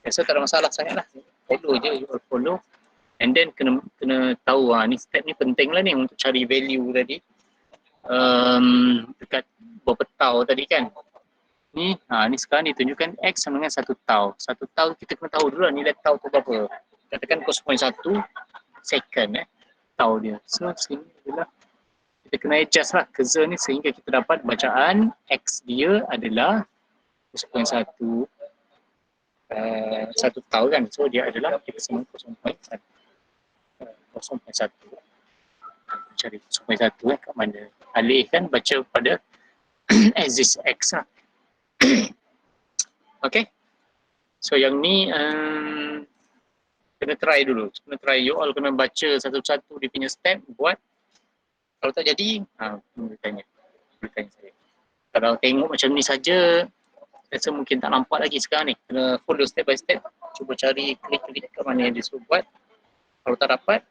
Biasa tak ada masalah sangat lah. Follow je, you all follow. And then kena tahu ni step ni penting lah ni untuk cari value tadi. Dekat berapa tau tadi kan. Ni sekarang ditunjukkan X sama dengan 1 tau. 1 tau kita kena tahu dulu lah nilai tau tu berapa. Katakan 0.1 second tau dia. So sini adalah kita kena adjust lah cursor ni sehingga kita dapat bacaan X dia adalah 0.1 1 tau kan. So dia adalah X sama 0.1. Cari 0.1 kat mana. Alihkan baca pada axis X lah. Okay. So yang ni kena try dulu. Kena try. You all kena baca satu-satu dia punya step. Buat. Kalau tak jadi, boleh tanya saya. Kalau tengok macam ni saja, rasa mungkin tak nampak lagi sekarang ni. Kena follow step by step. Cuba cari klik-klik kat mana yang dia suruh buat. Kalau tak dapat,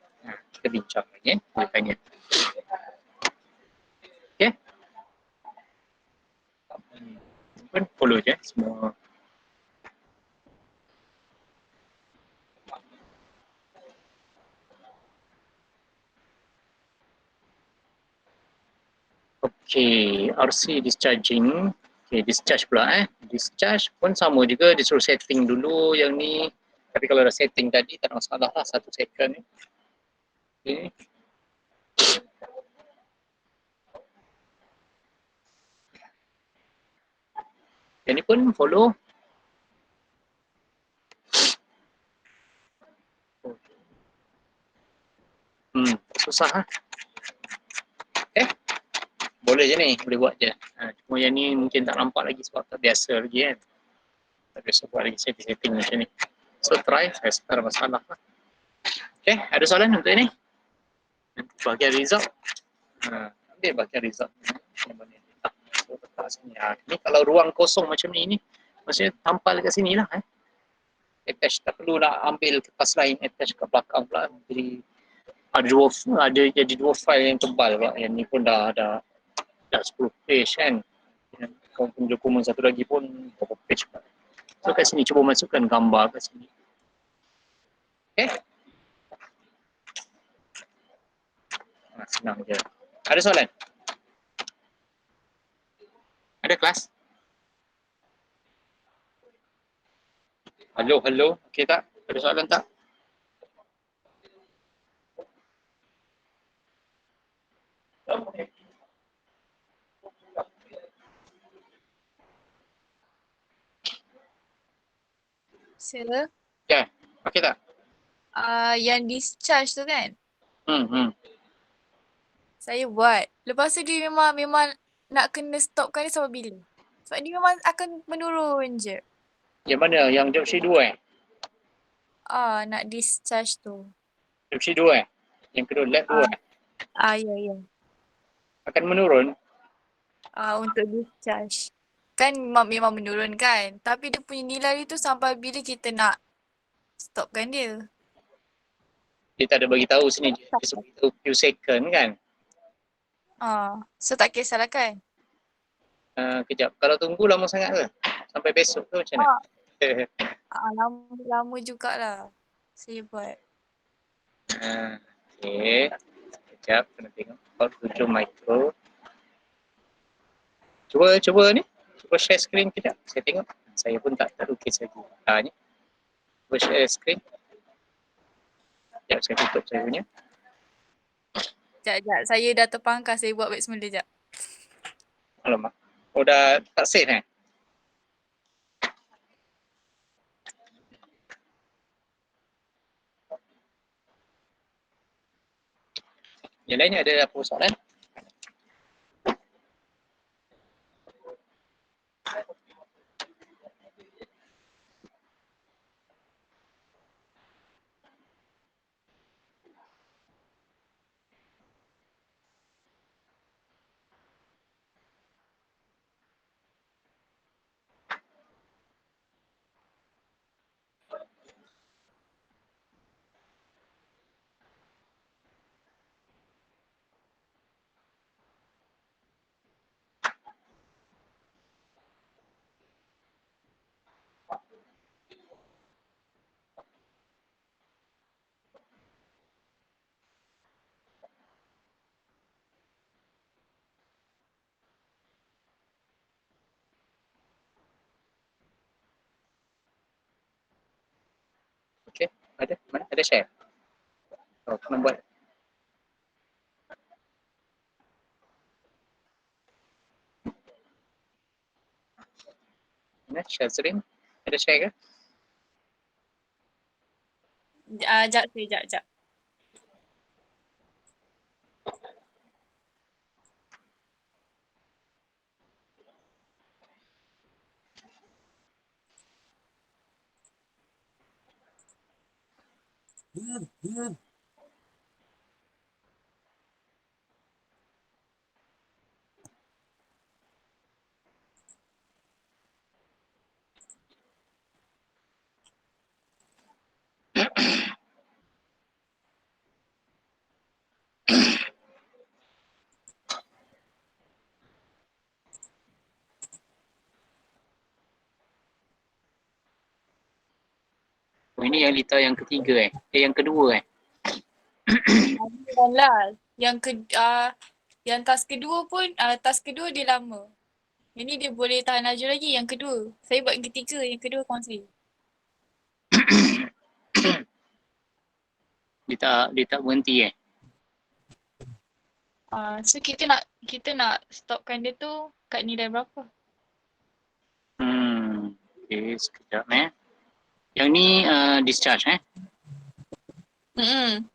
kita bincang lagi boleh tanya. Okay. Pun follow je semua. Okay, RC discharging. Okay, discharge pula Discharge pun sama juga, dia suruh setting dulu yang ni. Tapi kalau dah setting tadi tak ada masalah lah, 1 second ni. Okay. Yang ni pun follow. Susah lah. Boleh je ni, boleh buat je. Cuma yang ni mungkin tak nampak lagi sebab tak biasa lagi kan. Tak biasa buat lagi setting macam ni. So try, saya rasa tak ada masalah lah. Okay, ada soalan untuk ini? Bahagian result. Ambil bahagian result. Yang mana ni? So letak sini. Ni kalau ruang kosong macam ni, maksudnya tampal kat sini lah. Attach, tak perlu nak ambil kertas lain, attach kat belakang pula. Jadi ada jadi 2 file yang tebal pula. Yang ni pun dah 10 page kan. Dokumen satu lagi pun berapa page pula. So kat sini cuba masukkan gambar kat sini. Okay. Senang je. Ada soalan? Ada kelas? Hello. Okay tak? Ada soalan tak? Sir, Ya, okay tak? yang discharge tu kan, saya buat. Lepas tu dia memang nak kena stopkan dia sampai bila? Sebab dia memang akan menurun je. Yang mana? Yang job sheet 2 Nak discharge tu. Job sheet 2 Yang kedua lab 2 Ya. Akan menurun? Untuk discharge. Kan memang menurun kan. Tapi dia punya nilai tu sampai bila kita nak stopkan dia. Dia tak ada bagi tahu sini. Dia sebut tahu few second kan? So tak kisahlah kan. Kejap. Kalau tunggu lama sangat ke? Sampai besok ke macam mana? Lama jugalah saya buat. Okay. Kejap. Kena tengok. About 7 micro. Cuba ni. Cuba share screen kejap. Saya tengok. Saya pun tak lukis lagi. Ni. Cuba share screen. Sekejap saya tutup saya punya. Sekejap. Saya dah terpangkas. Saya buat back semula sekejap. Alamak. Oh dah tak save Yang lainnya ada apa soalan? Okay. Ada? Mana? Ada share? Oh, kena buat. Mana? Shazrin? Ada share ke? Sekejap. Oh, ini yang Lita yang ketiga yang kedua Yang last. Yang task kedua pun, task kedua dia lama. Yang ni dia boleh tahan laju lagi yang kedua. Saya buat yang ketiga, yang kedua kongsi. Dia tak berhenti So kita nak stopkan dia tu kat nilai berapa? Okay, sekejap Yang ni discharge Hmm.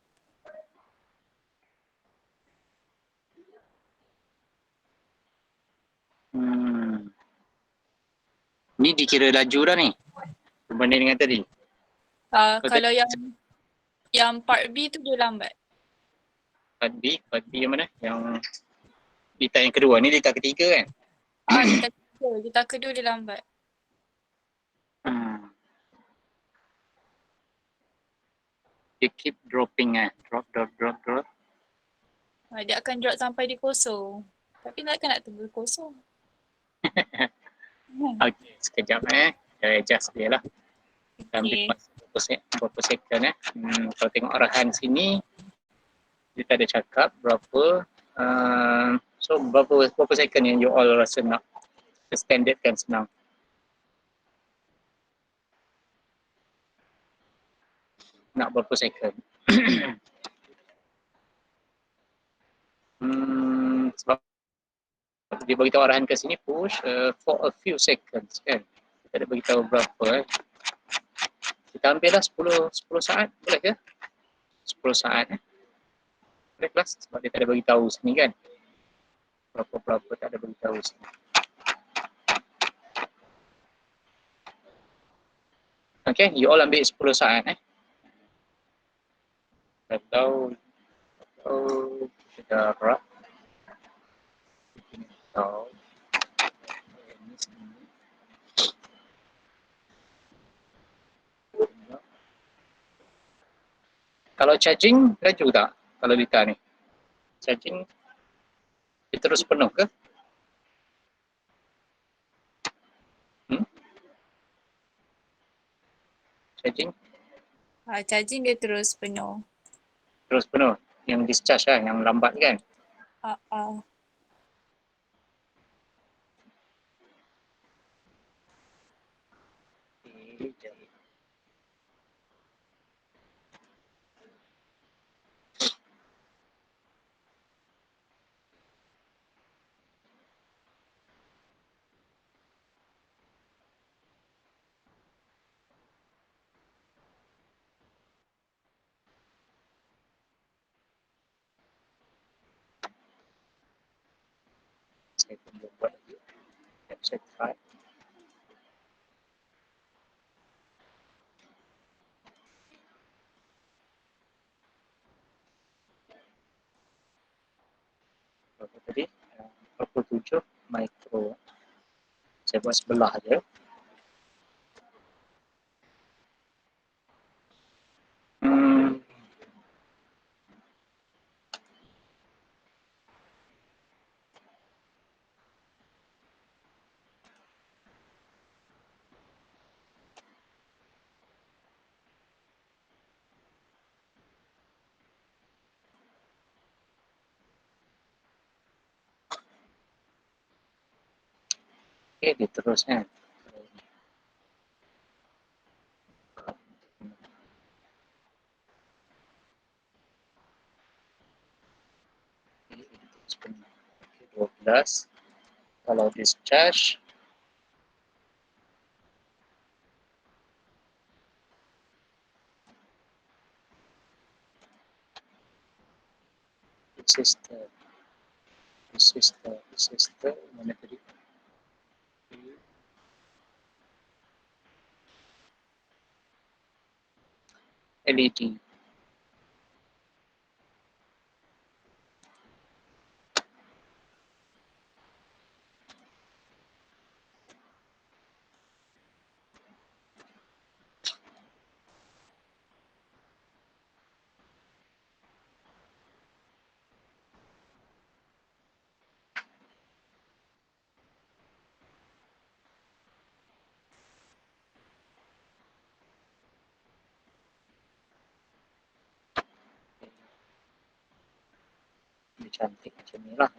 Ni dikira laju dah ni berbanding dengan tadi. Kalau yang part B tu dia lambat. Part B yang mana? Yang Lita yang kedua, ni Lita ketiga kan? Lita kedua dia lambat. Dia keep dropping drop. Dia akan drop sampai di kosong. Tapi takkan nak tunggu kosong. Okay, sekejap saya adjust dia lah. Kita ambil berapa second kalau tengok arahan sini dia tak ada cakap berapa so berapa second yang you all rasa nak standard kan senang. Nak berapa second? Sebab dia beritahu arahan ke sini push for a few seconds kan. Kita ada beritahu berapa Kita ambil lah 10 saat boleh ke? 10 saat boleh kelas sebab dia tak ada beritahu sini kan. Berapa tak ada beritahu sini. Okay, you all ambil 10 saat Atau kita harap atau kalau charging laju tak? Kalau Lita ni charging dia terus penuh ke? Charging? Charging dia terus penuh. Terus penuh? Yang discharge yang lambat kan? Saya tunggu buat lagi. Saya try. Berapa tadi? 47 mikro. Saya buat sebelah je. Okay, dia terus Okay, 12. Kalau discharge resistor mana tadi? LED. cantik macam ni lah.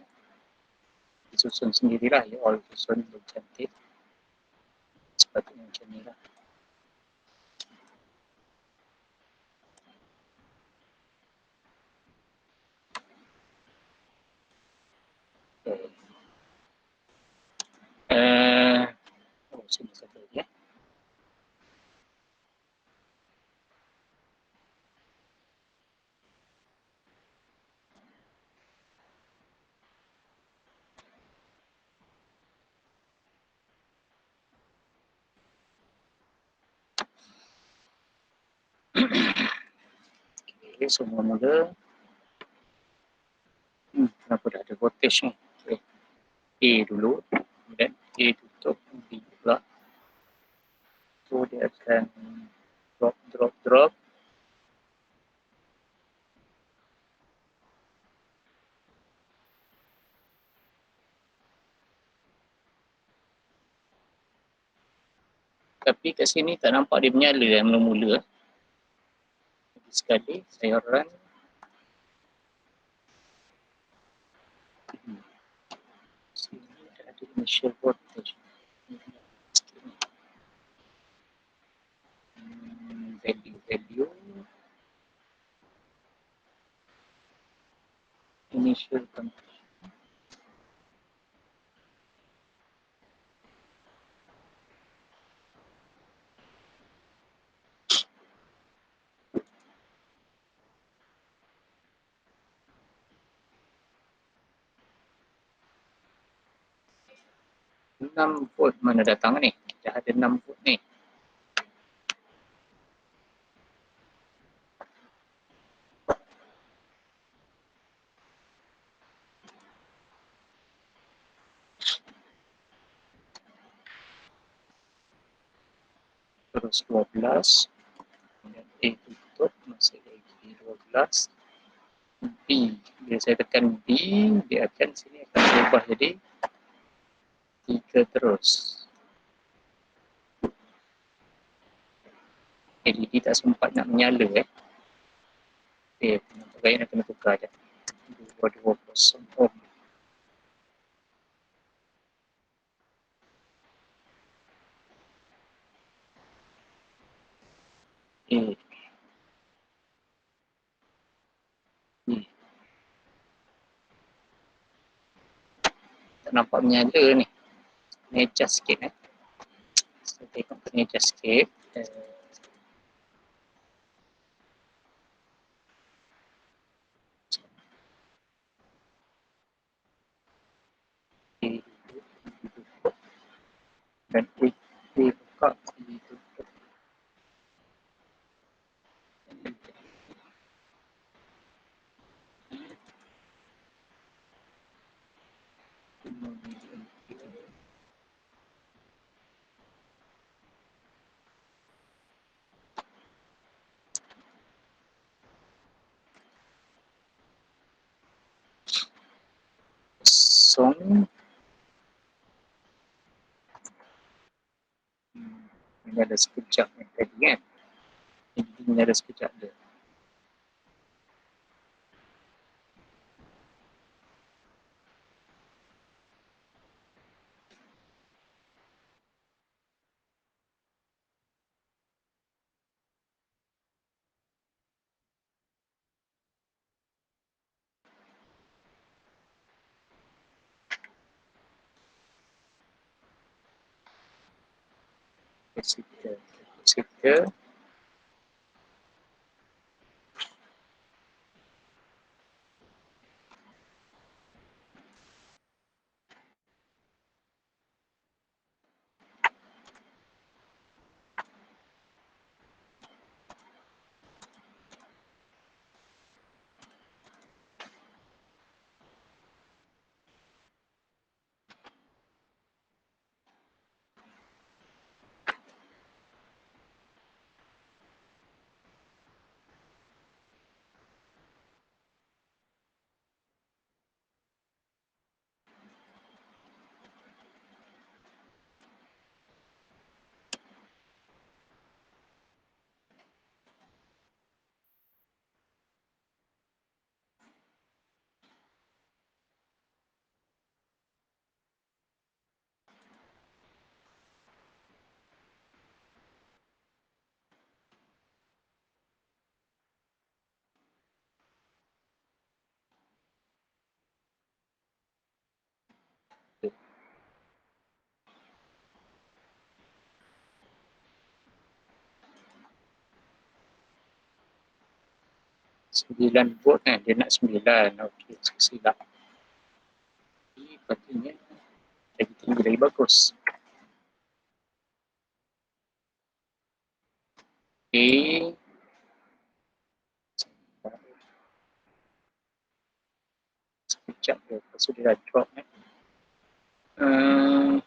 Disusun sendirilah, you all susun lebih cantik. Sepatutnya macam ni lah. Okay. Sini satu lagi ya. Okay, semua mula. Kenapa dah ada voltage ni? Okay. A dulu, kemudian A tutup, B pula. So dia akan drop. Tapi kat sini tak nampak dia menyala mula-mula. Sekali saya run. Sini ada initial voltage. Value. Initial condition. Enam volt mana datang ni? Dah ada 6 volt ni. Terus 12. Kemudian A tutup, masih lagi 12. B, bila saya tekan B, dia akan sini akan berubah jadi 3 terus. LED tak sempat nak menyala Okay, baik nak kena tukar je. 220 ohm. Okay. Tak nampak menyala ni. Kena adjust sikit Saya tengok kena adjust sikit. Dan buka ditutup. Kosong. Ini ada sekejap ni tadi kan. Ini ada sekejap dia. Capacitor. 9 volt kan, dia nak 9. Okey, silap. Patutnya lagi tinggi lagi bagus. Okey. Sekejap je, lepas tu dia dah drop ni. Uh,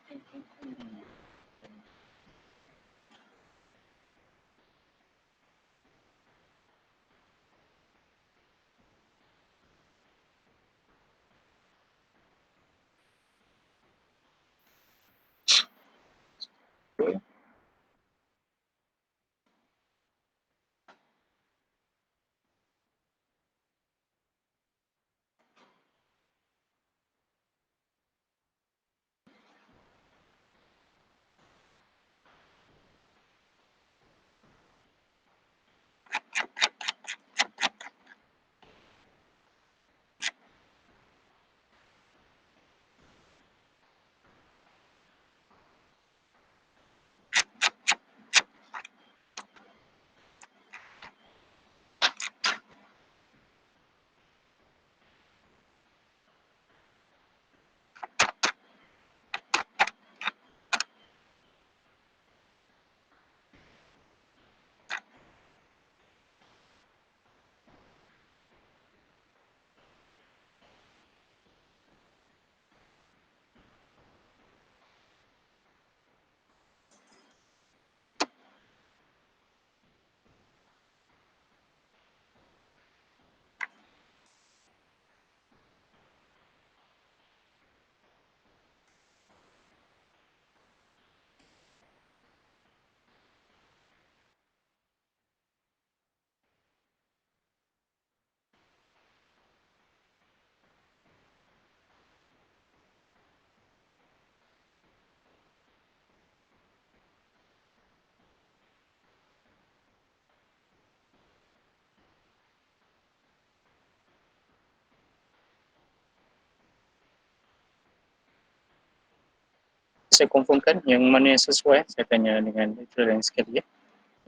saya confirmkan yang mana yang sesuai. Saya tanya dengan tutor lain sekali ya.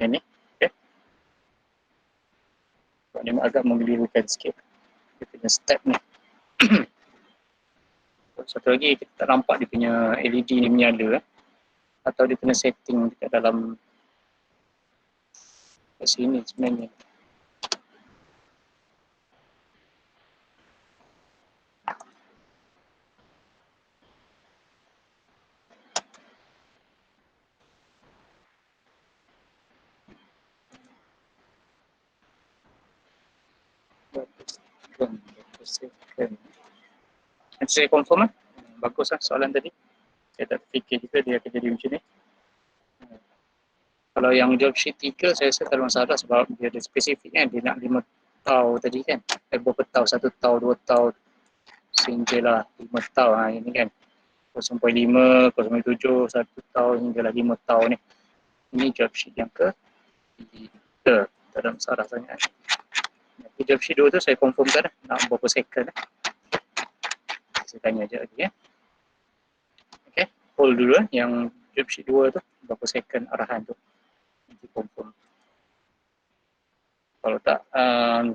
Yang ni, okey. Sebab ni agak mengelirukan sikit. Dia punya step ni. Satu lagi kita tak nampak dia punya LED ni menyala. Atau dia kena setting dekat dalam kat sini sebenarnya. Nanti saya confirm lah. Bagus lah soalan tadi. Saya tak fikir juga dia akan jadi macam ni. Kalau yang job sheet 3 saya rasa tak ada masalah sebab dia ada spesifik kan. Dia nak 5 tau tadi kan. Berapa tau? 1 tau, 2 tau. Sehinggalah 5 tau. Ini kan 0.5, 0.7, 1 tau hinggalah 5 tau ni. Ini job sheet yang ke 3. Tak ada masalah sangat. Nanti job sheet 2 tu saya confirmkan lah. Nak berapa second lah. Saya tanya je lagi ya. Okay, hold dulu lah. Yang job sheet 2 tu berapa second arahan tu. Nanti confirm. Kalau tak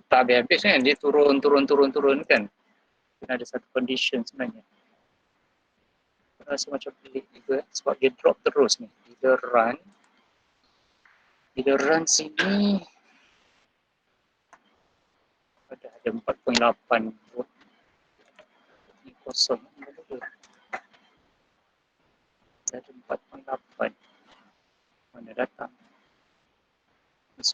habis-habis kan dia turun kan. Kena ada satu condition sebenarnya. Rasa macam pelik juga sebab dia drop terus ni. Bila run sini ada 4.8 volt. Ini kosong. Ada 4.8. Mana datang? 9.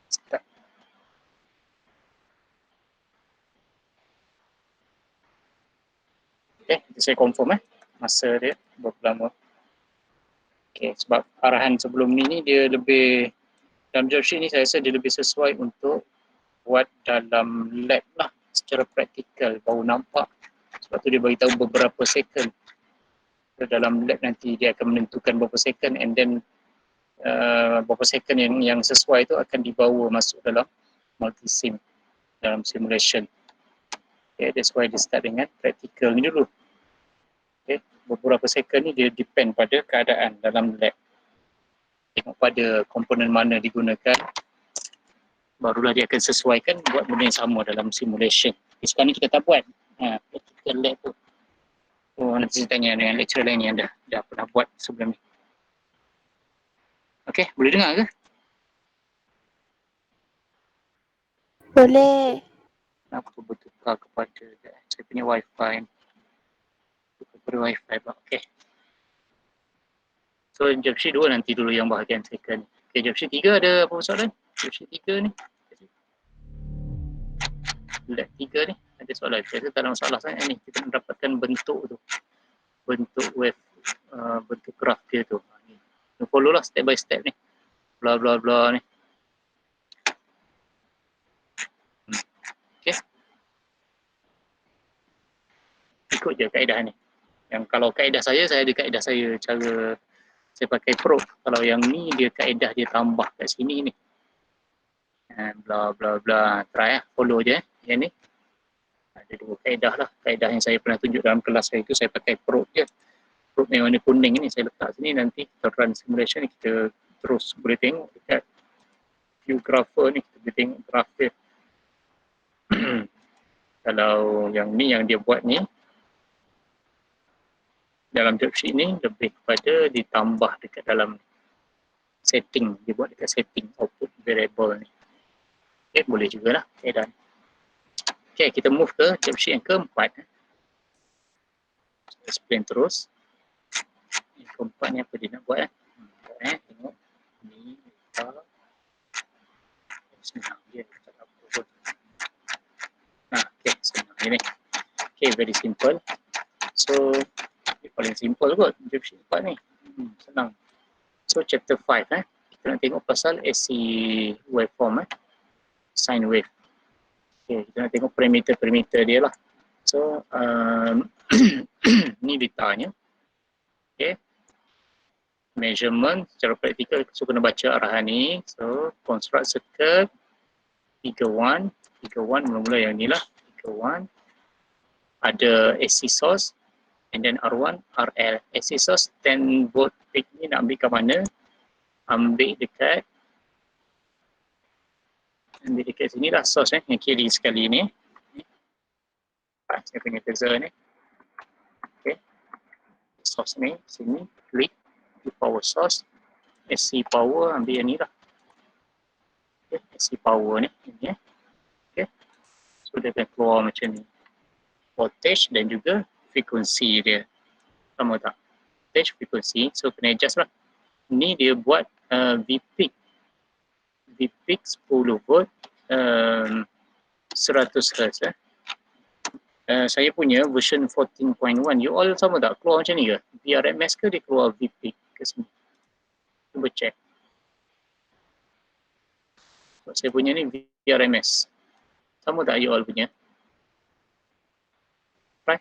Start. Okay, saya confirm masa dia berapa lama. Okay, sebab arahan sebelum ni dia lebih dalam job sheet ni saya rasa dia lebih sesuai untuk buat dalam lab lah secara praktikal baru nampak. Sebab tu dia beritahu beberapa second. Dalam lab nanti dia akan menentukan berapa second and then berapa second yang sesuai tu akan dibawa masuk dalam multi-sim dalam simulation. Okay, that's why dia start dengan practical ni dulu. Okay, beberapa second ni dia depend pada keadaan dalam lab. tengok pada komponen mana digunakan, barulah dia akan sesuaikan buat benda yang sama dalam simulation. Sekarang ni kita tak buat practical lab tu. Oh, nanti saya tanya dengan lecturer lain yang dah pernah buat sebelum ni. Okey, boleh dengar ke? Boleh. Nak bertukar kepada saya punya wifi. Tukar kepada wifi pula. Okey. So job sheet 2 nanti dulu yang bahagian second. Okey, job sheet 3 ada apa soalan? Job sheet 3 ni. Lab 3 ni ada soalan. Saya tak ada masalah sangat ni. Kita mendapatkan bentuk tu. Bentuk wave, bentuk graf dia tu. Ni. Follow lah step by step ni. Bla bla bla ni. Okey. Ikut je kaedah ni. Yang kalau kaedah saya ada kaedah saya cara saya pakai probe. Kalau yang ni dia kaedah dia tambah kat sini ni. Bla bla bla. Try lah. Follow je yang ni. Ada dua kaedah lah. Kaedah yang saya pernah tunjuk dalam kelas saya itu saya pakai probe je. Probe yang warna kuning ni saya letak sini, nanti kita run simulation ni kita terus boleh tengok dekat view grapher ni, kita boleh tengok graf dia. Kalau yang ni yang dia buat ni dalam job sheet ni lebih kepada ditambah dekat dalam setting, dia buat dekat setting output variable ni. Okay, boleh jugalah kaedah ni. Okay, kita move ke job sheet yang keempat. Explain terus. Yang keempat ni apa dia nak buat tengok ni senang dia tak apa pun. Okay, senang je ni. Okay, very simple. So dia paling simple kot job sheet 4 ni. Senang. So chapter 5 kita nak tengok pasal AC waveform sine wave. Okay, kita nak tengok parameter dia lah. So ni ditanya. Okay, measurement secara praktikal so kena baca arahan ni. So construct circuit figure 1 mula-mula yang ni lah. Figure 1 ada AC source and then R1 RL. AC source 10 volt peak ni nak ambil kat mana? Ambil dekat sini lah source yang kiri sekali ni. Saya punya cursor ni. Okay, source ni sini klik di power source, AC power ambil yang ni lah. Okay, AC power ni ini okay. So dia akan keluar macam ni. Voltage dan juga frekuensi dia. Sama tak? Voltage, frekuensi. So kena adjust lah. Ni dia buat V-peak 10 volt 100 Hz saya punya version 14.1. You all sama tak? Keluar macam ni ke? VRMS ke dia keluar V-peak ke sini? Cuba check. Saya punya ni VRMS. Sama tak you all punya? Try.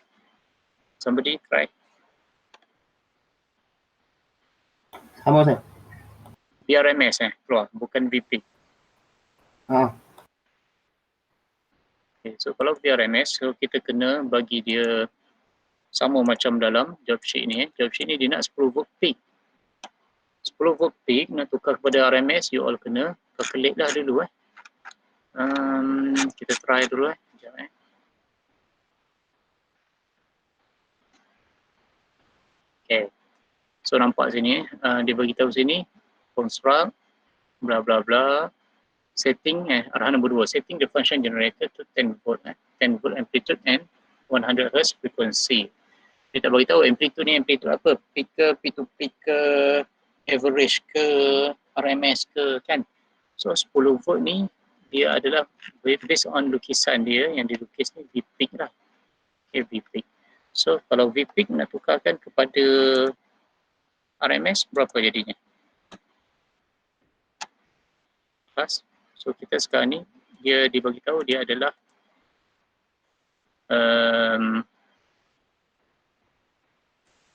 Somebody try. Sama saya. VRMS keluar, bukan V-peak. Okay, so kalau VRMS, so kita kena bagi dia sama macam dalam job sheet ni. Job sheet ni dia nak 10 volt peak. 10 volt peak nak tukar kepada RMS, you all kena calculate lah dulu kita try dulu sekejap Okay. So nampak sini dia bagi tahu sini construct bla bla bla setting arahan nombor 2, setting the function generator to 10 volt 10 volt amplitude and 100 Hz frequency. Dia tak bagi tahu amplitude ni amplitude apa, peak ke, peak to peak ke, average ke, RMS ke kan. So 10 volt ni dia adalah based on lukisan dia yang dilukis ni V-peak lah. Okay, V-peak. So kalau V-peak nak tukarkan kepada RMS berapa jadinya? Pas. So kita sekarang ni dia dibagi tahu dia adalah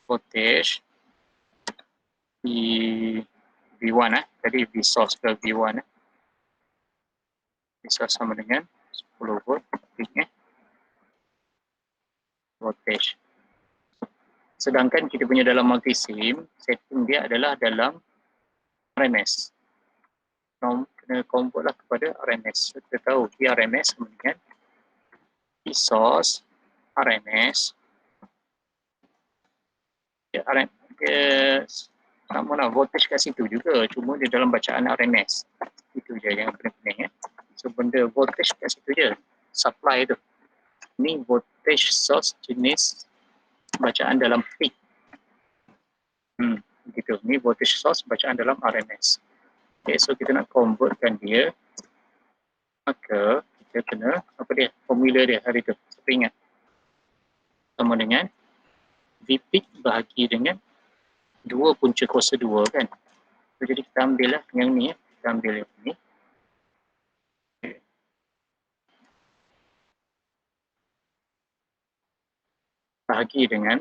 voltage V1 tadi V source ke V1 V source sama dengan 10 volt peak voltage. Sedangkan kita punya dalam multisim setting dia adalah dalam RMS. Kena convert lah kepada RMS. So, kita tahu PRMS sama dengan P source RMS. Sama lah voltage kat situ juga, cuma dia dalam bacaan RMS. Itu je yang penting ya. So benda voltage kat situ je, supply tu. Ni voltage source jenis bacaan dalam peak. Gitu. Ni voltage source bacaan dalam RMS. Okay, so kita nak convertkan dia, maka kita kena apa dia, formula dia hari tu. Siapa ingat? Sama dengan V peak bahagi dengan 2 punca kuasa 2 kan. So, jadi kita ambil lah yang ni, kita ambil yang ni. Bahagi dengan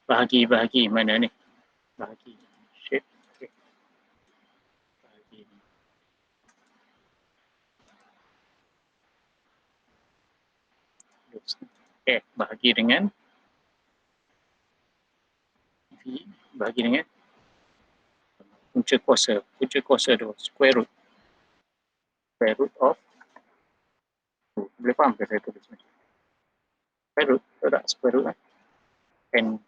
bahagi mana ni? Bahagi shape. Okay. Bahagi ni. Okay, bahagi dengan V, bahagi dengan punca kuasa 2, square root of 2. Boleh faham ke saya tulis macam square root, atau tak square root kan? And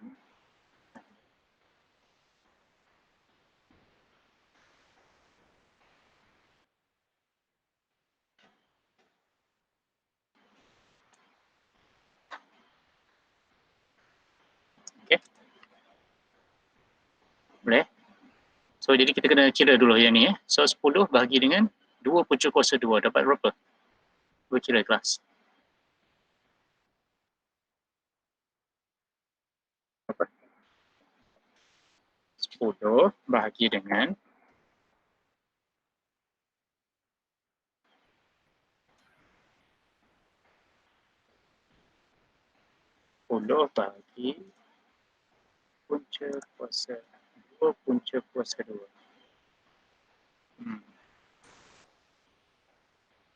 okay. Boleh? So jadi kita kena kira dulu yang ni So 10 bahagi dengan 2 punca kuasa 2 dapat berapa? Cuba kira kelas. Berapa? 10 bahagi dengan 10 bahagi punca kuasa 2 punca kuasa 2.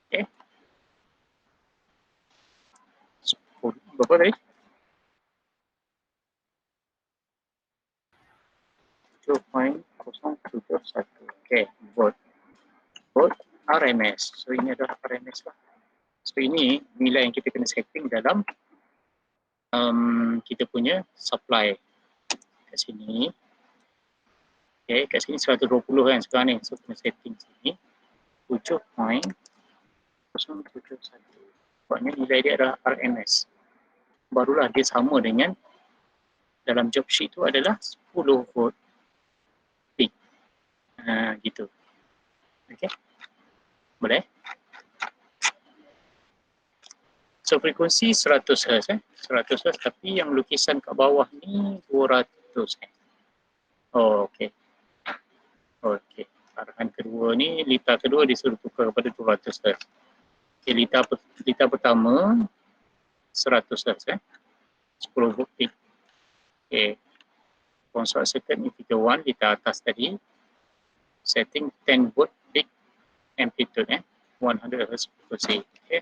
Okay. 10, berapa tadi? 7.071. Okay, volt RMS. So ini adalah RMS lah. So ini nilai yang kita kena setting dalam kita punya supply kat sini. Okay, kat sini 120 kan sekarang ni. So kena setting sini 7.071. Sebabnya nilai dia adalah RMS. Barulah dia sama dengan dalam job sheet tu adalah 10 volt peak. Gitu. Okay. Boleh? So frekuensi 100 Hz 100 Hz, tapi yang lukisan kat bawah ni 200 Oh, okey. Okey. Arahan kedua ni, litar kedua disuruh tukar kepada 200 Hz. Okey, litar pertama 100 Hz 10 volt peak. Okey. Construct circuit ni figure 1, litar atas tadi. Setting 10 volt peak amplitude 100 Hz frekuensi. Okey.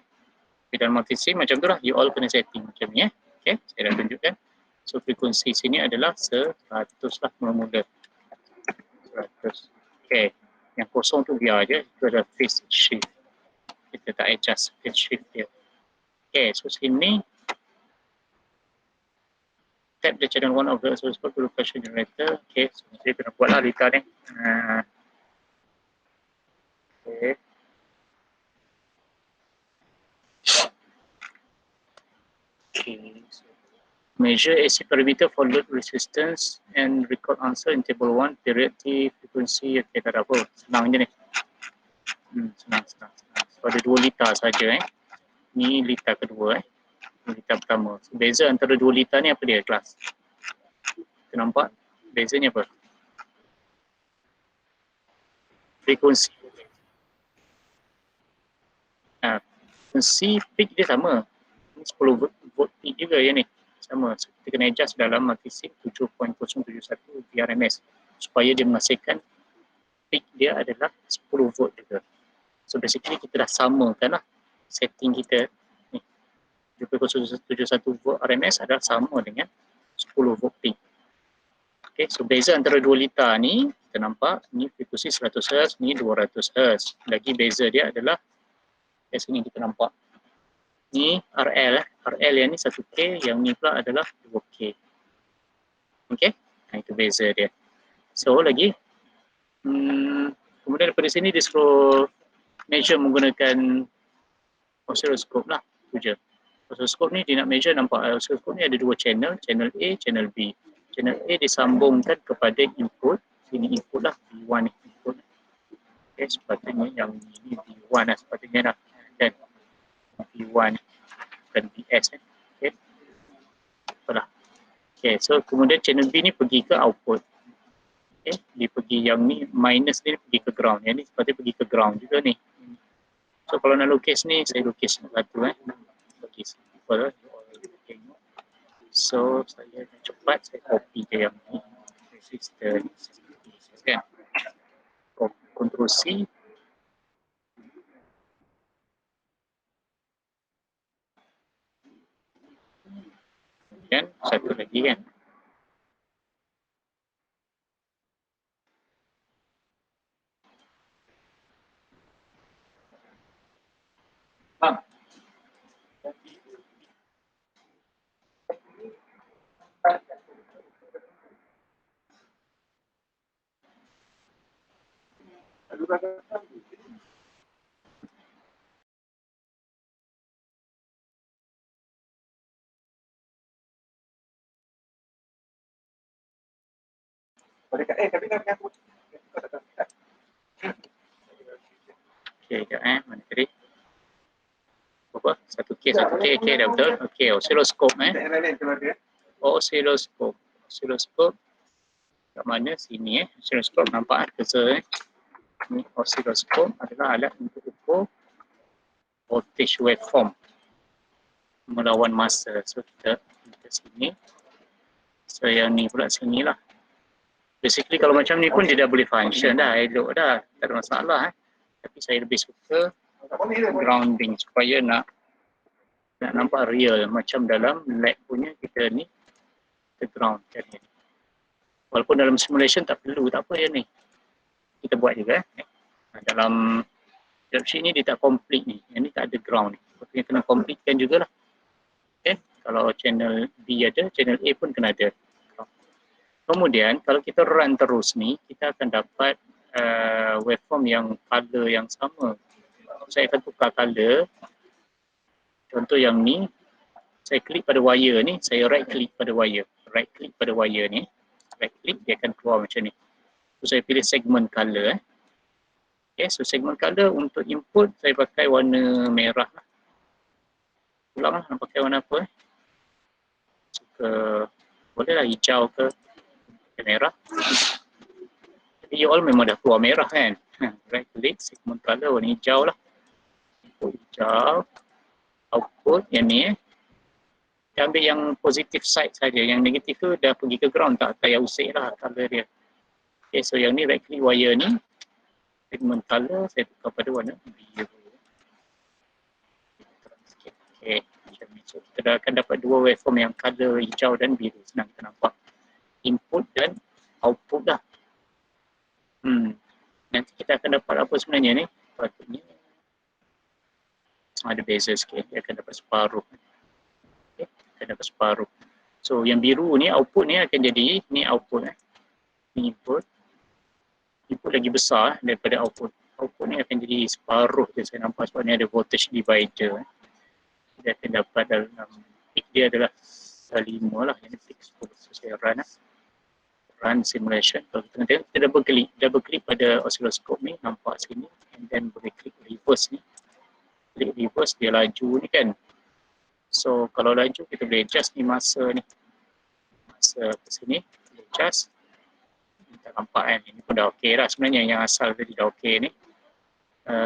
Dalam multi-sim macam tu lah, you all kena setting macam ni Okay, saya dah tunjukkan. So frekuensi sini adalah 100 lah mula-mula. 100. Okay, yang kosong tu biar je, itu adalah phase shift. Kita tak adjust phase shift dia. Okay, so sini tap the channel 1 of the oscilloscope to the pressure generator. Okay, so saya kena buat lah litar ni. Okay. Okay, so measure AC parameter for load resistance and record answer in table 1, period T, frequency, okay, tak ada apa. Senang je ni. Senang. So ada 2 litar saja Ni litar kedua litar pertama. So, beza antara 2 litar ni apa dia kelas? Kita nampak bezanya apa? Frekuensi. Frekuensi peak dia sama. 10 volt peak juga ya ni. Sama. So, kita kena adjust dalam multi-sim 7.071 VRMS supaya dia menghasilkan peak dia adalah 10 volt juga. So basically kita dah samakan lah setting kita ni. 7.071 volt RMS adalah sama dengan 10 volt peak. Okay, so beza antara dua litar ni, kita nampak ni frekuensi 100 Hz, ni 200 Hz. Lagi beza dia adalah, kat sini kita nampak. Ni RL, RL yang ni 1K, yang ni pula adalah 2K. Okay, itu beza dia. So lagi, kemudian daripada sini dia suruh measure menggunakan oscilloscope lah, tu je. Oscilloscope ni dia nak measure, nampak oscilloscope ni ada dua channel, channel A, channel B. Channel A disambungkan kepada input, sini input lah, B1 ni input. Okay, sepatutnya yang ini B1 lah sepatutnya lah. Dan B1 dan BS. Okay, apalah. Okay, so kemudian channel B ni pergi ke output. Okay, dia pergi yang ni, minus ni pergi ke ground. Yang ni sepatutnya pergi ke ground juga ni. So kalau nak lukis ni, saya lukis satu lukis. So saya cepat, saya copy je yang ni. Resistance. Kan? Ctrl C. Dan satu lagi kan. Bang. Okay, sekejap mana tadi? Berapa? 1K, okay dah betul. Okay, oscilloscope Oscilloscope. Oscilloscope kat mana? Sini Oscilloscope nampak cursor Ni oscilloscope adalah alat untuk ukur voltage waveform melawan masa. So kita sini. So yang ni pula sini lah. Basically kalau macam ni pun dia dah boleh function dah, elok dah, tak ada masalah Tapi saya lebih suka grounding supaya nak nampak real macam dalam lab punya kita ni kita ground kan ni. Walaupun dalam simulation tak perlu, tak apa yang ni. Kita buat juga dalam sheet ni dia tak complete ni. Yang ni tak ada ground ni. Kita kena completekan jugalah. Okay? Kalau channel B ada, channel A pun kena ada. Kemudian kalau kita run terus ni, kita akan dapat waveform yang color yang sama. Saya akan tukar color. Contoh yang ni, saya klik pada wire ni, saya right click pada wire. Right click pada wire ni, right click dia akan keluar macam ni. So saya pilih segment color. Okay, so segment color untuk input saya pakai warna merah lah. Ulang lah, nak pakai warna apa Suka, boleh lah hijau ke merah. Tapi you all memang dah keluar merah kan. Right click, segment color warna hijau lah. Input hijau. Output yang ni Kita ambil yang positive side saja. Yang negatif tu dah pergi ke ground, tak payah usik lah color dia. Okay, so yang ni right click wire ni. Segment color saya tukar pada warna biru. Okay, macam ni. So kita dah akan dapat dua waveform yang color hijau dan biru. Senang kita nampak. Input dan output dah. Nanti kita akan dapat apa sebenarnya ni? Patutnya ada beza sikit. Dia akan dapat separuh. Okay, akan dapat separuh. So yang biru ni output ni akan jadi ni output. Ni input. Input lagi besar daripada output. Output ni akan jadi separuh je saya nampak sebab ni ada voltage divider. Dia akan dapat dalam peak dia adalah 5 lah. Ini peak 10. So saya run simulation. Kalau kita tengok, kita double click pada oscilloscope ni, nampak sini. And then boleh klik reverse ni. Klik reverse, dia laju ni kan. So kalau laju, kita boleh adjust ni masa ni. Masa ke sini, boleh adjust. Kita nampak kan, ini pun dah okey lah sebenarnya. Yang asal tadi dah okey ni.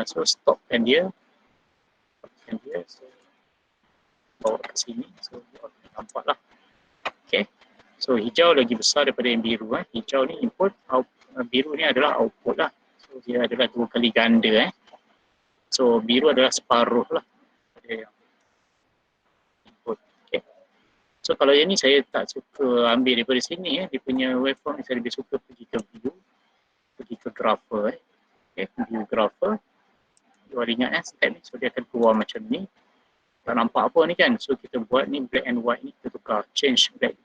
So stopkan dia. So bawa ke sini. So nampak lah. Okay. So hijau lagi besar daripada yang biru. Hijau ni input, biru ni adalah output lah. So dia adalah 2 kali ganda. So biru adalah separuh lah daripada yang input. Okay. So kalau yang ni saya tak suka ambil daripada sini dia punya waveform saya lebih suka pergi ke view, pergi ke grapher view grapher. You ada ingat step ni, so dia akan keluar macam ni. Tak nampak apa ni kan, so kita buat ni black and white ni, kita tukar, change black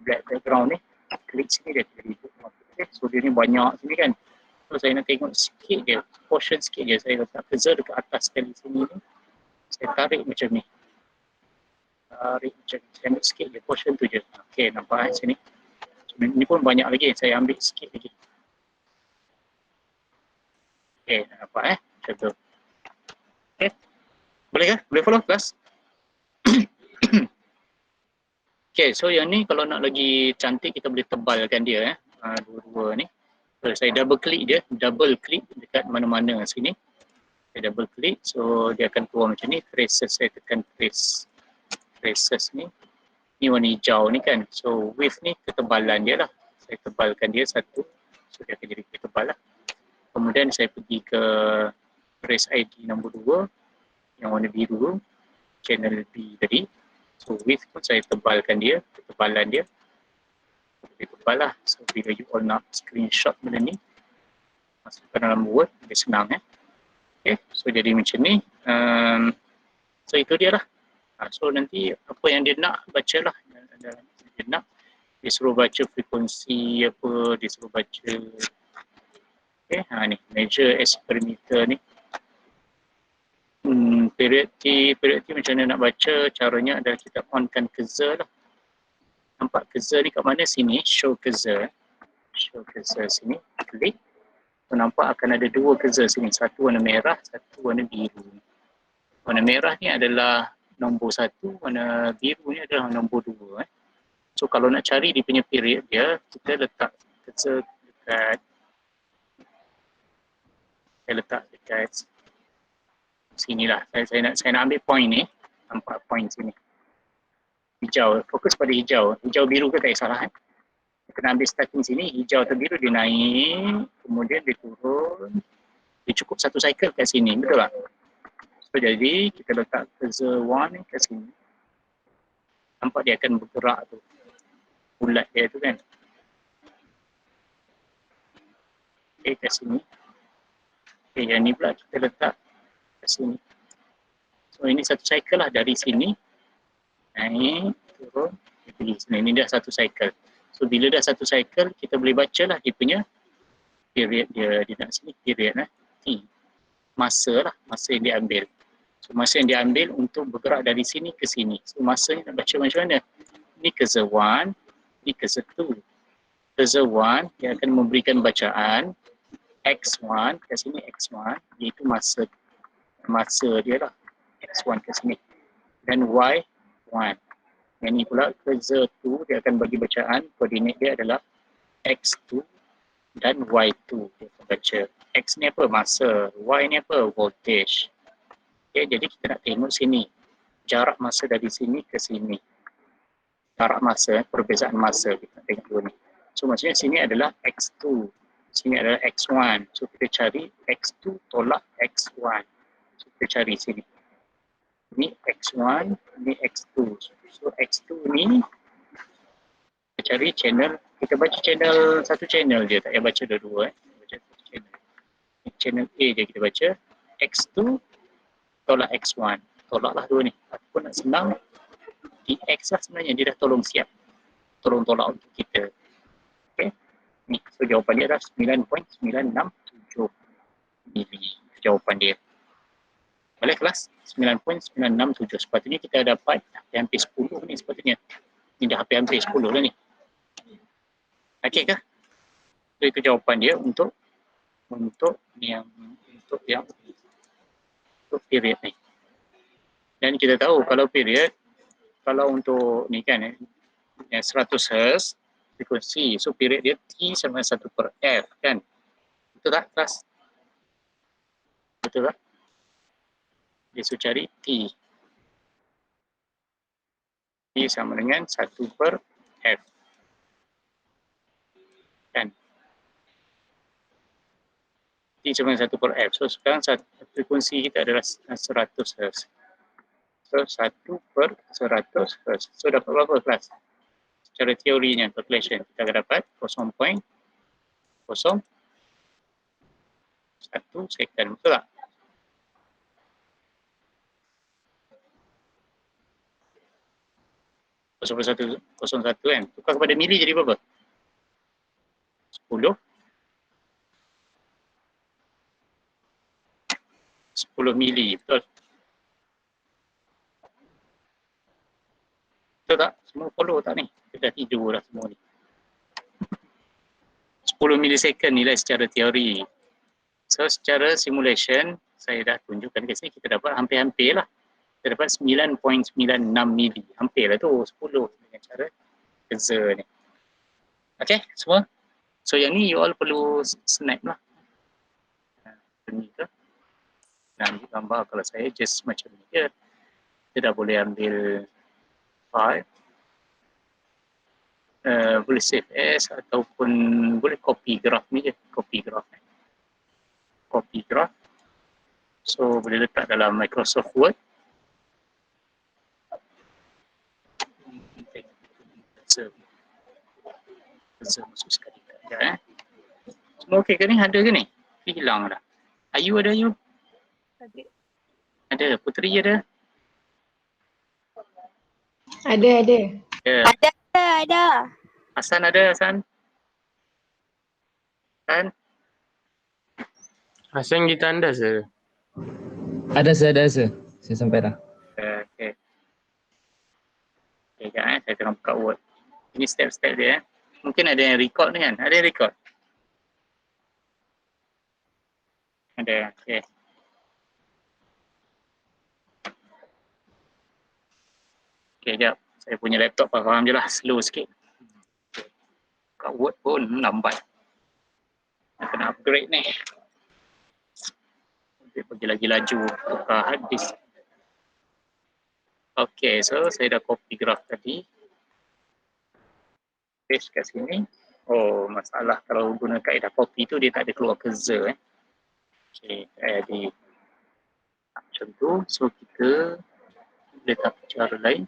background ni, klik sini dia jadi so dia ni banyak sini kan. So saya nak tengok sikit je, portion sikit je, saya letak cursor dekat atas sekali sini ni, saya tarik macam ni, saya ambil sikit je, portion tu je. Okay, nampak sini. So, ni pun banyak lagi, saya ambil sikit lagi. Okay, nampak macam tu. Okay, boleh ke? Boleh follow kelas? Okay, so yang ni kalau nak lagi cantik kita boleh tebalkan dia dua-dua ni. So, saya double klik dekat mana-mana sini. Saya double klik, so dia akan keluar macam ni. Traces, saya tekan traces ni. Ni warna hijau ni kan. So width ni ketebalan dia lah. Saya tebalkan dia satu. So dia akan jadi ketebal lah. Kemudian saya pergi ke trace ID nombor 2 yang warna biru, channel B tadi. So width pun saya tebalkan dia, ketebalan dia lebih tebal lah. So bila you all nak screenshot benda ni, masukkan dalam Word, lebih senang Okay, so jadi macam ni. So itu dia lah. So nanti apa yang dia nak baca lah. Dia nak, dia suruh baca frekuensi apa, dia suruh baca okay, ni measure S per meter ni. Period T macam mana nak baca, caranya adalah kita onkan cursor lah. Nampak cursor ni kat mana? Sini, show cursor sini, klik. So, nampak akan ada dua cursor sini, satu warna merah, satu warna biru. Warna merah ni adalah nombor 1, warna biru ni adalah nombor 2. So kalau nak cari dia punya period dia, kita letak cursor dekat sinilah. Saya nak ambil point ni, nampak point sini. Hijau, fokus pada hijau. Hijau biru ke tak kisahlah. Kita nak ambil starting sini, hijau atau biru dia naik, kemudian dia turun. Dia cukup satu cycle kat sini, betul tak? So jadi kita letak cursor 1 ni kat sini. Nampak dia akan bergerak tu. Bulat dia tu kan. Okay, kat sini. Okay, yang ni pula kita letak kat sini. So ini satu cycle lah dari sini. Naik, turun, dia pergi sini. Ini dah satu cycle. So bila dah satu cycle, kita boleh baca lah dia punya period dia. Dia nak sini period T. Masa lah, masa yang dia ambil. So masa yang dia ambil untuk bergerak dari sini ke sini. So masa ni nak baca macam mana? Ni cursor 1, ni cursor 2. Cursor 1 yang akan memberikan bacaan X1, kat sini X1, iaitu masa dia lah. X1 kat sini. Dan Y1. Yang ni pula cursor 2, dia akan bagi bacaan, koordinat dia adalah X2 dan Y2. Dia akan baca. X ni apa? Masa. Y ni apa? Voltage. Okay, jadi kita nak tengok sini. Jarak masa dari sini ke sini. Jarak masa, perbezaan masa. Kita tengok dulu ni. So maksudnya sini adalah X2. Sini adalah X1. So kita cari X2 tolak X1. So kita cari sini. Ini X1, ini X2. So X2 ni, kita cari channel. Kita baca channel, satu channel je. Tak payah baca dua-dua. Baca satu channel. Ini channel A je kita baca. X2 tolak X1. Tolaklah dua ni. Ataupun nak senang, di X lah sebenarnya. Dia dah tolong siap. Tolong tolak untuk kita. Okay. Ni, so jawapan dia adalah 9.967 mili. Jawapan dia. Boleh kelas? 9.967. Sepatutnya kita dapat hampir 10 ni sepatutnya. Ni dah hampir 10 lah ni. Okey ke? So itu jawapan dia untuk period ni. Dan kita tahu kalau period, kalau untuk ni kan, yang 100 Hz frekuensi, so period dia T sama 1 per F kan. Betul tak kelas? Betul tak? Dia suruh cari T. T sama dengan 1 per F. Kan? T sama dengan 1 per F. So sekarang frekuensi kita adalah 100 Hz. So 1/100 Hz. So dapat berapa kelas? Secara teorinya calculation kita akan dapat 0.01 second, betul tak? satu kan, tukar kepada mili jadi berapa? 10 mili, betul? Betul tak? Semua follow tak ni? Kita dah tidur dah semua ni. 10 milisecond nilai secara teori. So secara simulation, saya dah tunjukkan kat sini, kita dapat hampir-hampir lah. Kita dapat 9.96 mili. Hampir lah tu 10 dengan cara kerja ni. Okay, semua? So yang ni you all perlu snap lah. Ni ke? Nak ambil gambar kalau saya just macam ni je. Kita dah boleh ambil file. Boleh save as ataupun boleh copy graph ni je. Copy graph. So boleh letak dalam Microsoft Word. Kerja masuk sekali sekejap Semua okey ke ni? Ada ke ni? Hilang dah. Ayu ada Ayu? Ada. Puteri ada? Ada. Ya. Ada. Hasan ada Hasan? Hasan kita anda sir. Ada saya sampai dah. Okey. Okey, sekejap saya tengah buka Word. Ini step-step dia Mungkin ada yang record ni kan? Ada yang record? Ada, okey. Okey, sekejap. Saya punya laptop faham je lah, slow sikit. Buka Word pun lambat. Nak kena upgrade ni. Dia pergi lagi laju, tukar hard disk. Okey, so saya dah copy graph tadi. Paste kat sini. Oh, masalah kalau guna kaedah copy tu dia tak ada keluar kerja Okey, edit. Macam tu, so kita letak cara lain.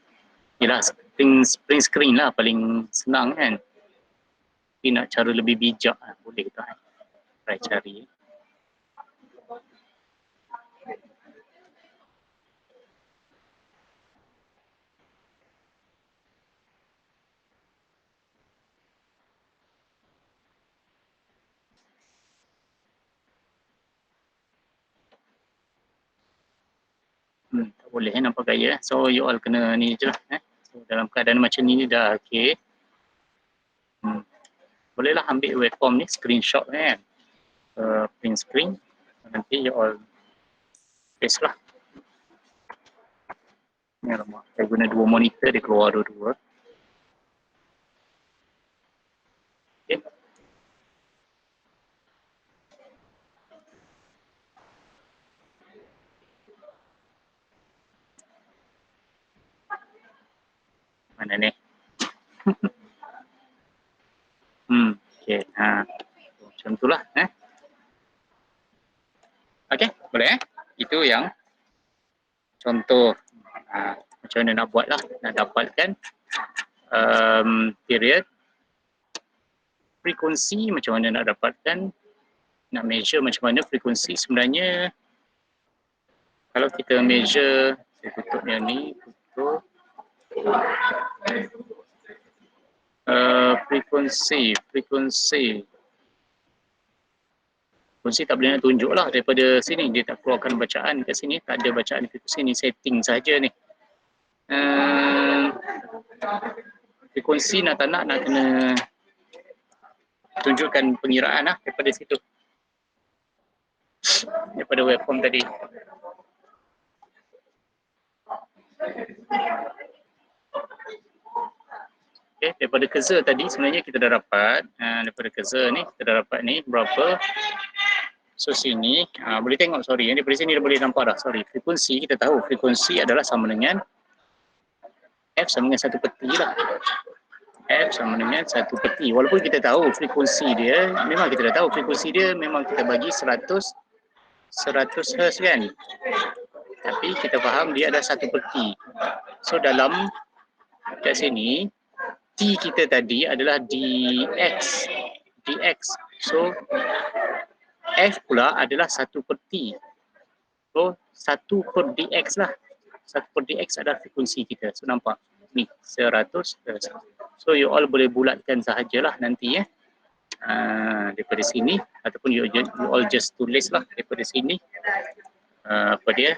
Yalah, spring screen lah paling senang kan. Tapi nak cara lebih bijak boleh tak? Try cari. Tak boleh nampak gaya. So you all kena ni je lah. So dalam keadaan macam ni dah okey. Bolehlah ambil waveform ni, screenshot kan. Print screen. Nanti you all paste lah. Ni alamak. Saya guna dua monitor, dia keluar dua-dua. Okay. Mana ni? Okey. Macam itulah Okey, boleh Itu yang contoh macam mana nak buat lah, nak dapatkan period, frekuensi, macam mana nak dapatkan, nak measure macam mana frekuensi. Sebenarnya kalau kita measure, saya tutup yang ni, frekuensi tak boleh nak tunjuk lah daripada sini, dia tak keluarkan bacaan kat sini, tak ada bacaan frekuensi ni, setting saja ni. Frekuensi nak tak nak kena tunjukkan pengiraan lah daripada situ, daripada waveform tadi. Okay, daripada kerja tadi sebenarnya kita dah dapat, daripada kerja ni kita dah dapat ni berapa. So sini, boleh tengok daripada sini dah boleh nampak dah, frekuensi kita tahu frekuensi adalah sama dengan F sama dengan 1/, lah. F sama dengan 1/. Walaupun kita tahu frekuensi dia, memang kita dah tahu frekuensi dia memang kita bagi 100 Hz kan. Tapi kita faham dia ada 1/T. So dalam kat sini T kita tadi adalah dx. So F pula adalah 1/T. So 1/dx lah. 1/dx adalah frekuensi kita. So nampak ni 100. So you all boleh bulatkan sahajalah nanti ya. Daripada sini ataupun you all just tulis lah daripada sini apa dia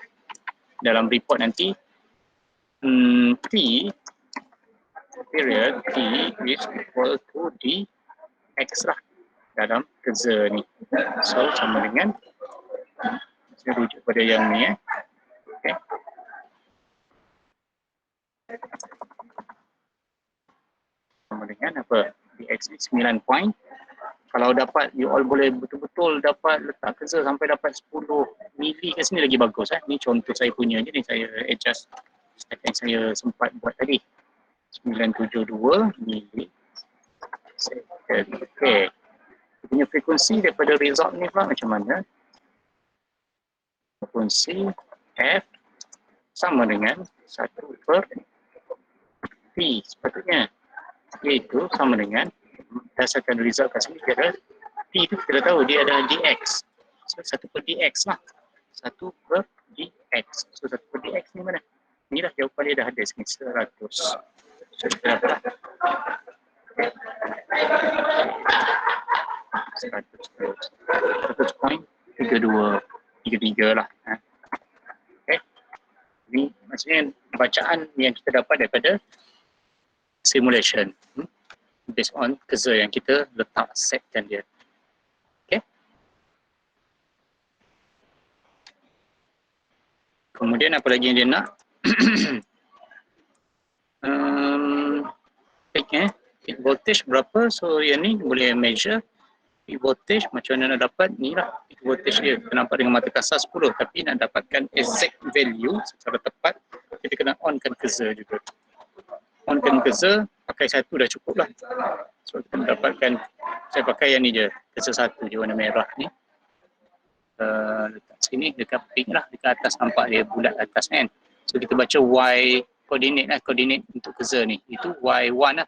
dalam report nanti T period T is equal to dx lah dalam kerja ni. So sama dengan saya rujuk pada yang ni okay. Sama dengan apa dx ni 9 point. Kalau dapat you all boleh betul-betul dapat letak kerja sampai dapat 10 mili kat sini lagi bagus Ni contoh saya punya je ni, saya adjust setakat yang saya sempat buat tadi. 972 mili second. Okey. Dia punya frekuensi daripada result ni pula macam mana? Frekuensi F sama dengan 1/T sepatutnya. Iaitu sama dengan berdasarkan result kat sini dia ada T tu kita dah tahu dia ada dx. So 1/dx lah. 1/dx. So 1/dx ni mana? Inilah jawapan dia dah ada sini 100. So kita dapat 100.32 lah. Okay. Ini maksudnya bacaan yang kita dapat daripada simulation. Based on kerja yang kita letak setkan dia. Okay. Kemudian apa lagi yang dia nak? Peak voltage berapa? So yang ni boleh measure peak voltage macam mana nak dapat ni lah. Peak voltage dia kita nampak dengan mata kasar 10 tapi nak dapatkan exact value secara tepat kita kena onkan kerja juga. Onkan kerja pakai satu dah cukup lah. So kita mendapatkan, saya pakai yang ni je, kerja satu je warna merah ni. Letak sini dekat pink lah, dekat atas nampak dia bulat atas kan. So kita baca Y coordinate lah, coordinate untuk kerja ni. Itu Y1 lah.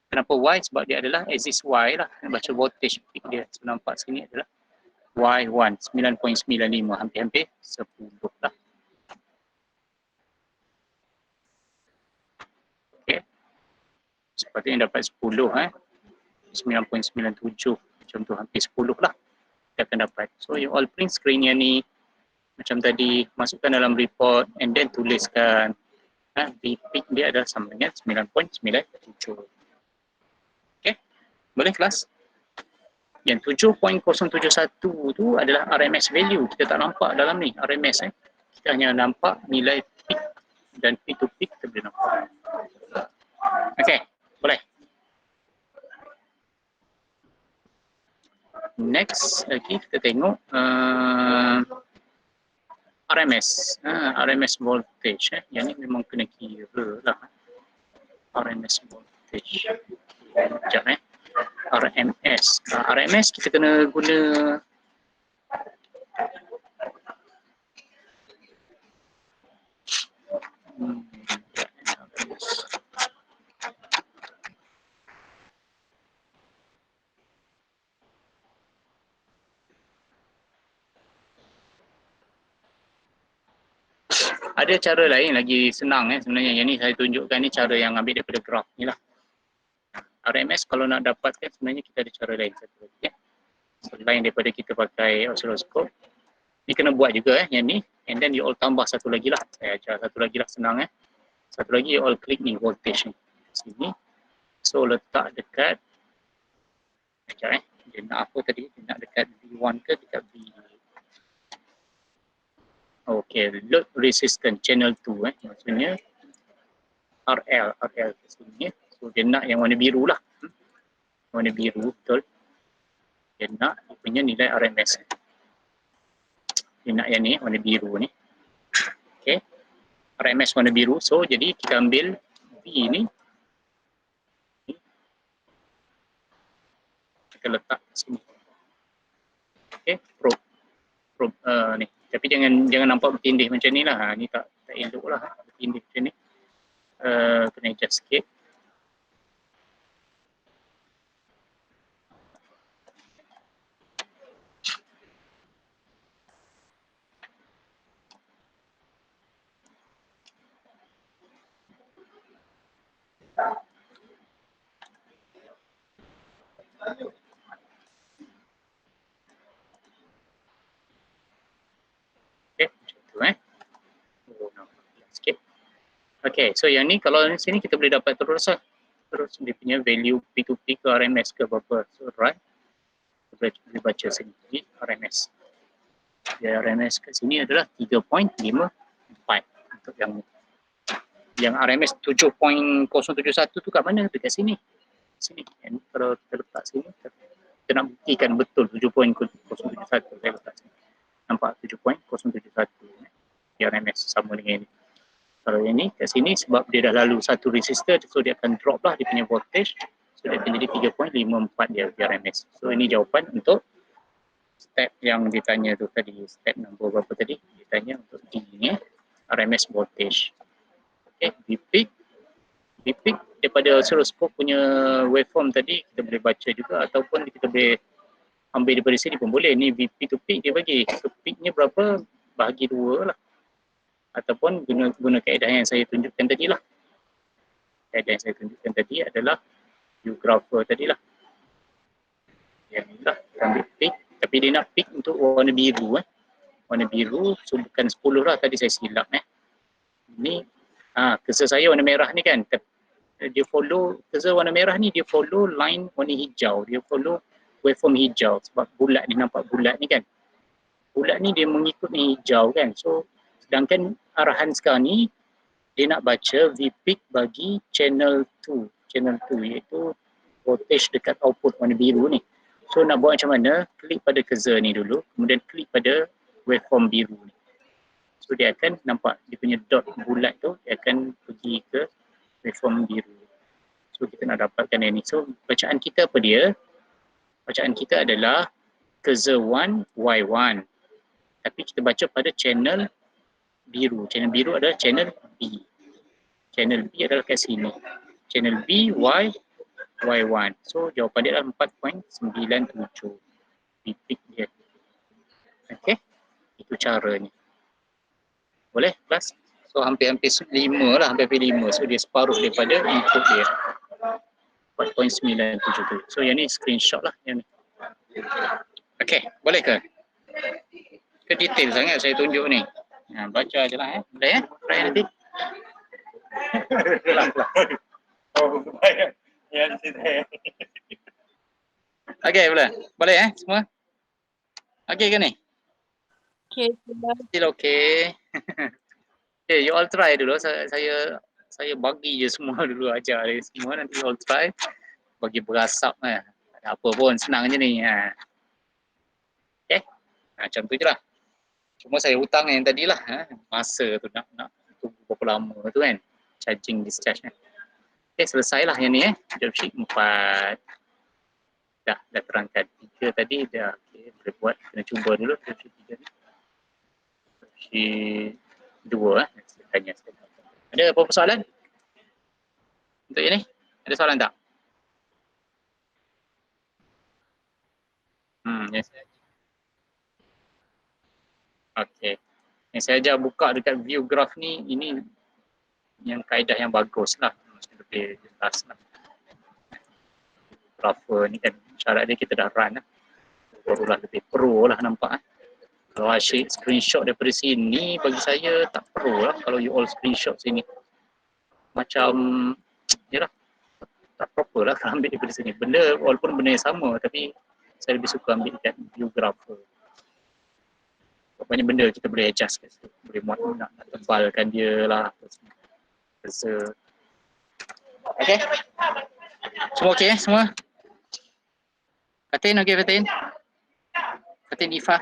Kenapa Y? Sebab dia adalah axis Y lah. Kita baca voltage peak dia. So nampak sini adalah Y1, 9.95, hampir-hampir 10 lah. Okay. Sepatutnya dapat 10 9.97 macam tu, hampir 10 lah kita akan dapat. So you all print screen yang ni macam tadi, masukkan dalam report and then tuliskan the peak dia adalah sama dengan 9.97. Okay, boleh kelas? Yang 7.071 tu adalah RMS value, kita tak nampak dalam ni RMS kita hanya nampak nilai peak dan peak to peak kita boleh nampak. Okay, boleh. Next lagi kita tengok RMS. RMS voltage. Yang ni memang kena kira lah. RMS voltage. Sekejap RMS. RMS kita kena guna ada cara lain lagi senang sebenarnya. Yang ni saya tunjukkan ni cara yang ambil daripada graf ni lah. RMS kalau nak dapatkan sebenarnya kita ada cara lain satu lagi selain daripada kita pakai oscilloscope. Ni kena buat juga yang ni, and then you all tambah satu lagi lah. Saya ajar satu lagi lah, senang Satu lagi you all klik ni voltage ni sini. So letak dekat sekejap dia nak apa tadi? Dia nak dekat V1 ke dekat V? Okay, load resistance channel 2 maksudnya RL ke sini. So dia nak yang warna biru lah. Warna biru betul. Dia nak dia punya nilai RMS. Dia nak yang ni warna biru ni. Okay. RMS warna biru. So jadi kita ambil V ni. Kita letak sini. Okay, probe ni kita Tapi jangan nampak bertindih macam ni lah. Ni tak elok lah bertindih macam ni. Kena adjust sikit. Okay, macam tu nampak sikit. Okay, so yang ni kalau di sini kita boleh dapat terus lah. Terus dia punya value P2P ke RMS ke berapa. So right, kita boleh baca sini RMS. Ya, RMS kat sini adalah 3.54 untuk yang RMS 7.071 tu kat mana? Dekat sini. Sini. Yang kalau kita letak sini, kita nak buktikan betul 7.071 saya letak sini. Nampak 7.071 di RMS sama dengan ini. Kalau yang ni kat sini sebab dia dah lalu satu resistor, so dia akan drop lah dia punya voltage. So dia akan jadi 3.54 dia di RMS. So ini jawapan untuk step yang ditanya tu tadi, step nombor berapa tadi? Ditanya untuk D ni, RMS voltage. Okay, V-peak daripada oscilloscope punya waveform tadi kita boleh baca juga ataupun kita boleh ambil daripada sini pun boleh. Ni VP to peak dia bagi. So peaknya berapa? Bahagi 2 lah. Ataupun guna kaedah yang saya tunjukkan tadi lah. Kaedah yang saya tunjukkan tadi adalah U grapher tadi lah. Yang ni lah, kita ambil peak. Tapi dia nak peak untuk warna biru. Warna biru, so bukan 10 lah, tadi saya silap. Ni, cursor saya warna merah ni kan. Dia follow, cursor warna merah ni dia follow line warna hijau. Dia follow waveform hijau sebab bulat ni, nampak bulat ni kan. Bulat ni dia mengikut ni hijau kan. So, sedangkan arahan sekarang ni, dia nak baca V-peak bagi channel 2. Channel 2 iaitu voltage dekat output warna biru ni. So nak buat macam mana? Klik pada cursor ni dulu, kemudian klik pada waveform biru ni. So dia akan nampak dia punya dot bulat tu, dia akan pergi ke waveform biru. So kita nak dapatkan yang ni. So bacaan kita apa dia? Bacaan kita adalah cursor 1, Y1. Tapi kita baca pada channel biru. Channel biru adalah channel B. Channel B adalah kat sini. Channel B, Y1. So jawapan dia adalah 4.97. V-peak dia. Okay. Itu caranya. Boleh kelas? So hampir-hampir 5 lah. Hampir 5. So dia separuh daripada input dia. 4.977. So yang ni screenshot lah. Yang ni. Okay. Boleh ke? Ke detail sangat saya tunjuk ni. Baca je lah. Boleh try nanti. Okay, boleh semua? Okay ke ni? Okay. Still okay. Okay, you all try dulu. Saya bagi je semua dulu, ajar dia semua, nanti you all try. Bagi berasap tak ada apa pun, senang je ni. Okay, macam tu je lah. Cuma saya hutang yang tadi lah, masa tu nak tunggu berapa lama tu kan, charging discharge kan. Okay, selesai lah yang ni job sheet 4. Dah terangkan 3 tadi dah. Okay, boleh buat, kena cuba dulu job sheet 3 ni. Job sheet 2 saya tanya sekali. Ada apa-apa soalan? Untuk yang ni? Ada soalan tak? Yes. Okay. Yang saya ajar buka dekat view graph ni, ini yang kaedah yang bagus lah. Lebih jelas lah. Grapher ni kan syarat dia kita dah run lah. Barulah lebih pro lah nampak. Kalau asyik screenshot daripada sini, bagi saya tak pro lah kalau you all screenshot sini. Macam, yalah, tak proper lah kalau ambil daripada sini. Benda, walaupun benda yang sama, tapi saya lebih suka ambil dekat view grapher. Banyak benda kita boleh adjust kat situ. Boleh muat nak tebalkan dia lah. Okay. Semua okay semua? Fatin okay Fatin? Fatin Ifah?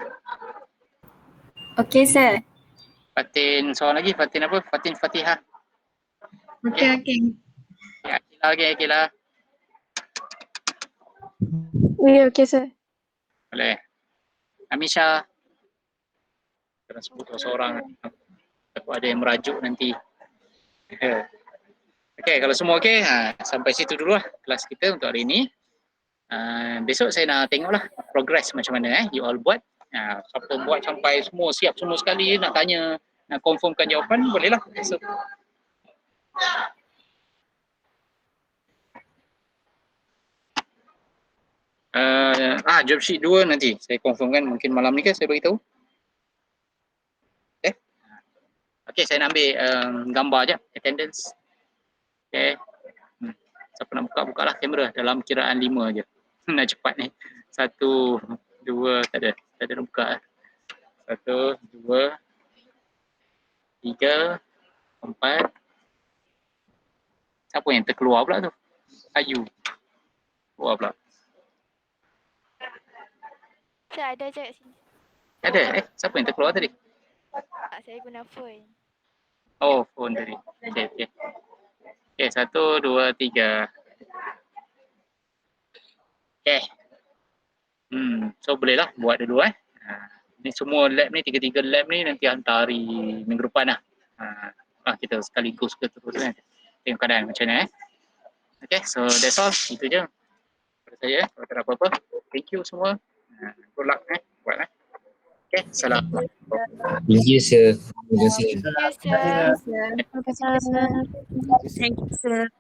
Okay, sir. Fatin soalan lagi? Fatin apa? Fatin Fatihah? Okay. Akila okay, Akila? Ya, okay, sir. Boleh. Amisha? Jangan sebut seorang. Takut ada yang merajuk nanti. Okey, kalau semua okey, sampai situ dulu lah kelas kita untuk hari ini. Besok saya nak tengoklah progress macam mana you all buat. Siapa buat sampai semua siap semua sekali nak tanya, nak confirmkan jawapan, bolehlah besok. Job sheet 2 nanti saya confirmkan, mungkin malam ni ke saya beritahu. Okey, saya nak ambil gambar je attendance. Okey. Siapa nak buka lah kamera dalam kiraan 5 je. Nak cepat ni. 1 2 tak ada nak buka. 1 2 3 4. Siapa yang terkeluar pula tu? Ayu. Keluar pula. Saya ada je kat sini. Ada? Siapa yang terkeluar tadi? Saya guna phone. Oh, phone tadi. Okey. Okey, 1 2 3. Okey. So bolehlah buat dulu ni semua lab ni, 3 lab ni nanti hantar hari minggu depan lah. Kita sekaligus ke terus kan. Tengok keadaan macam mana Okay, so that's all. Itu je daripada saya. Kalau tak ada apa-apa, thank you semua. Good luck buat Okay, assalamualaikum. Thank you, sir. Terima kasih. Yes, sir. Terima kasih, sir. Thank you, sir.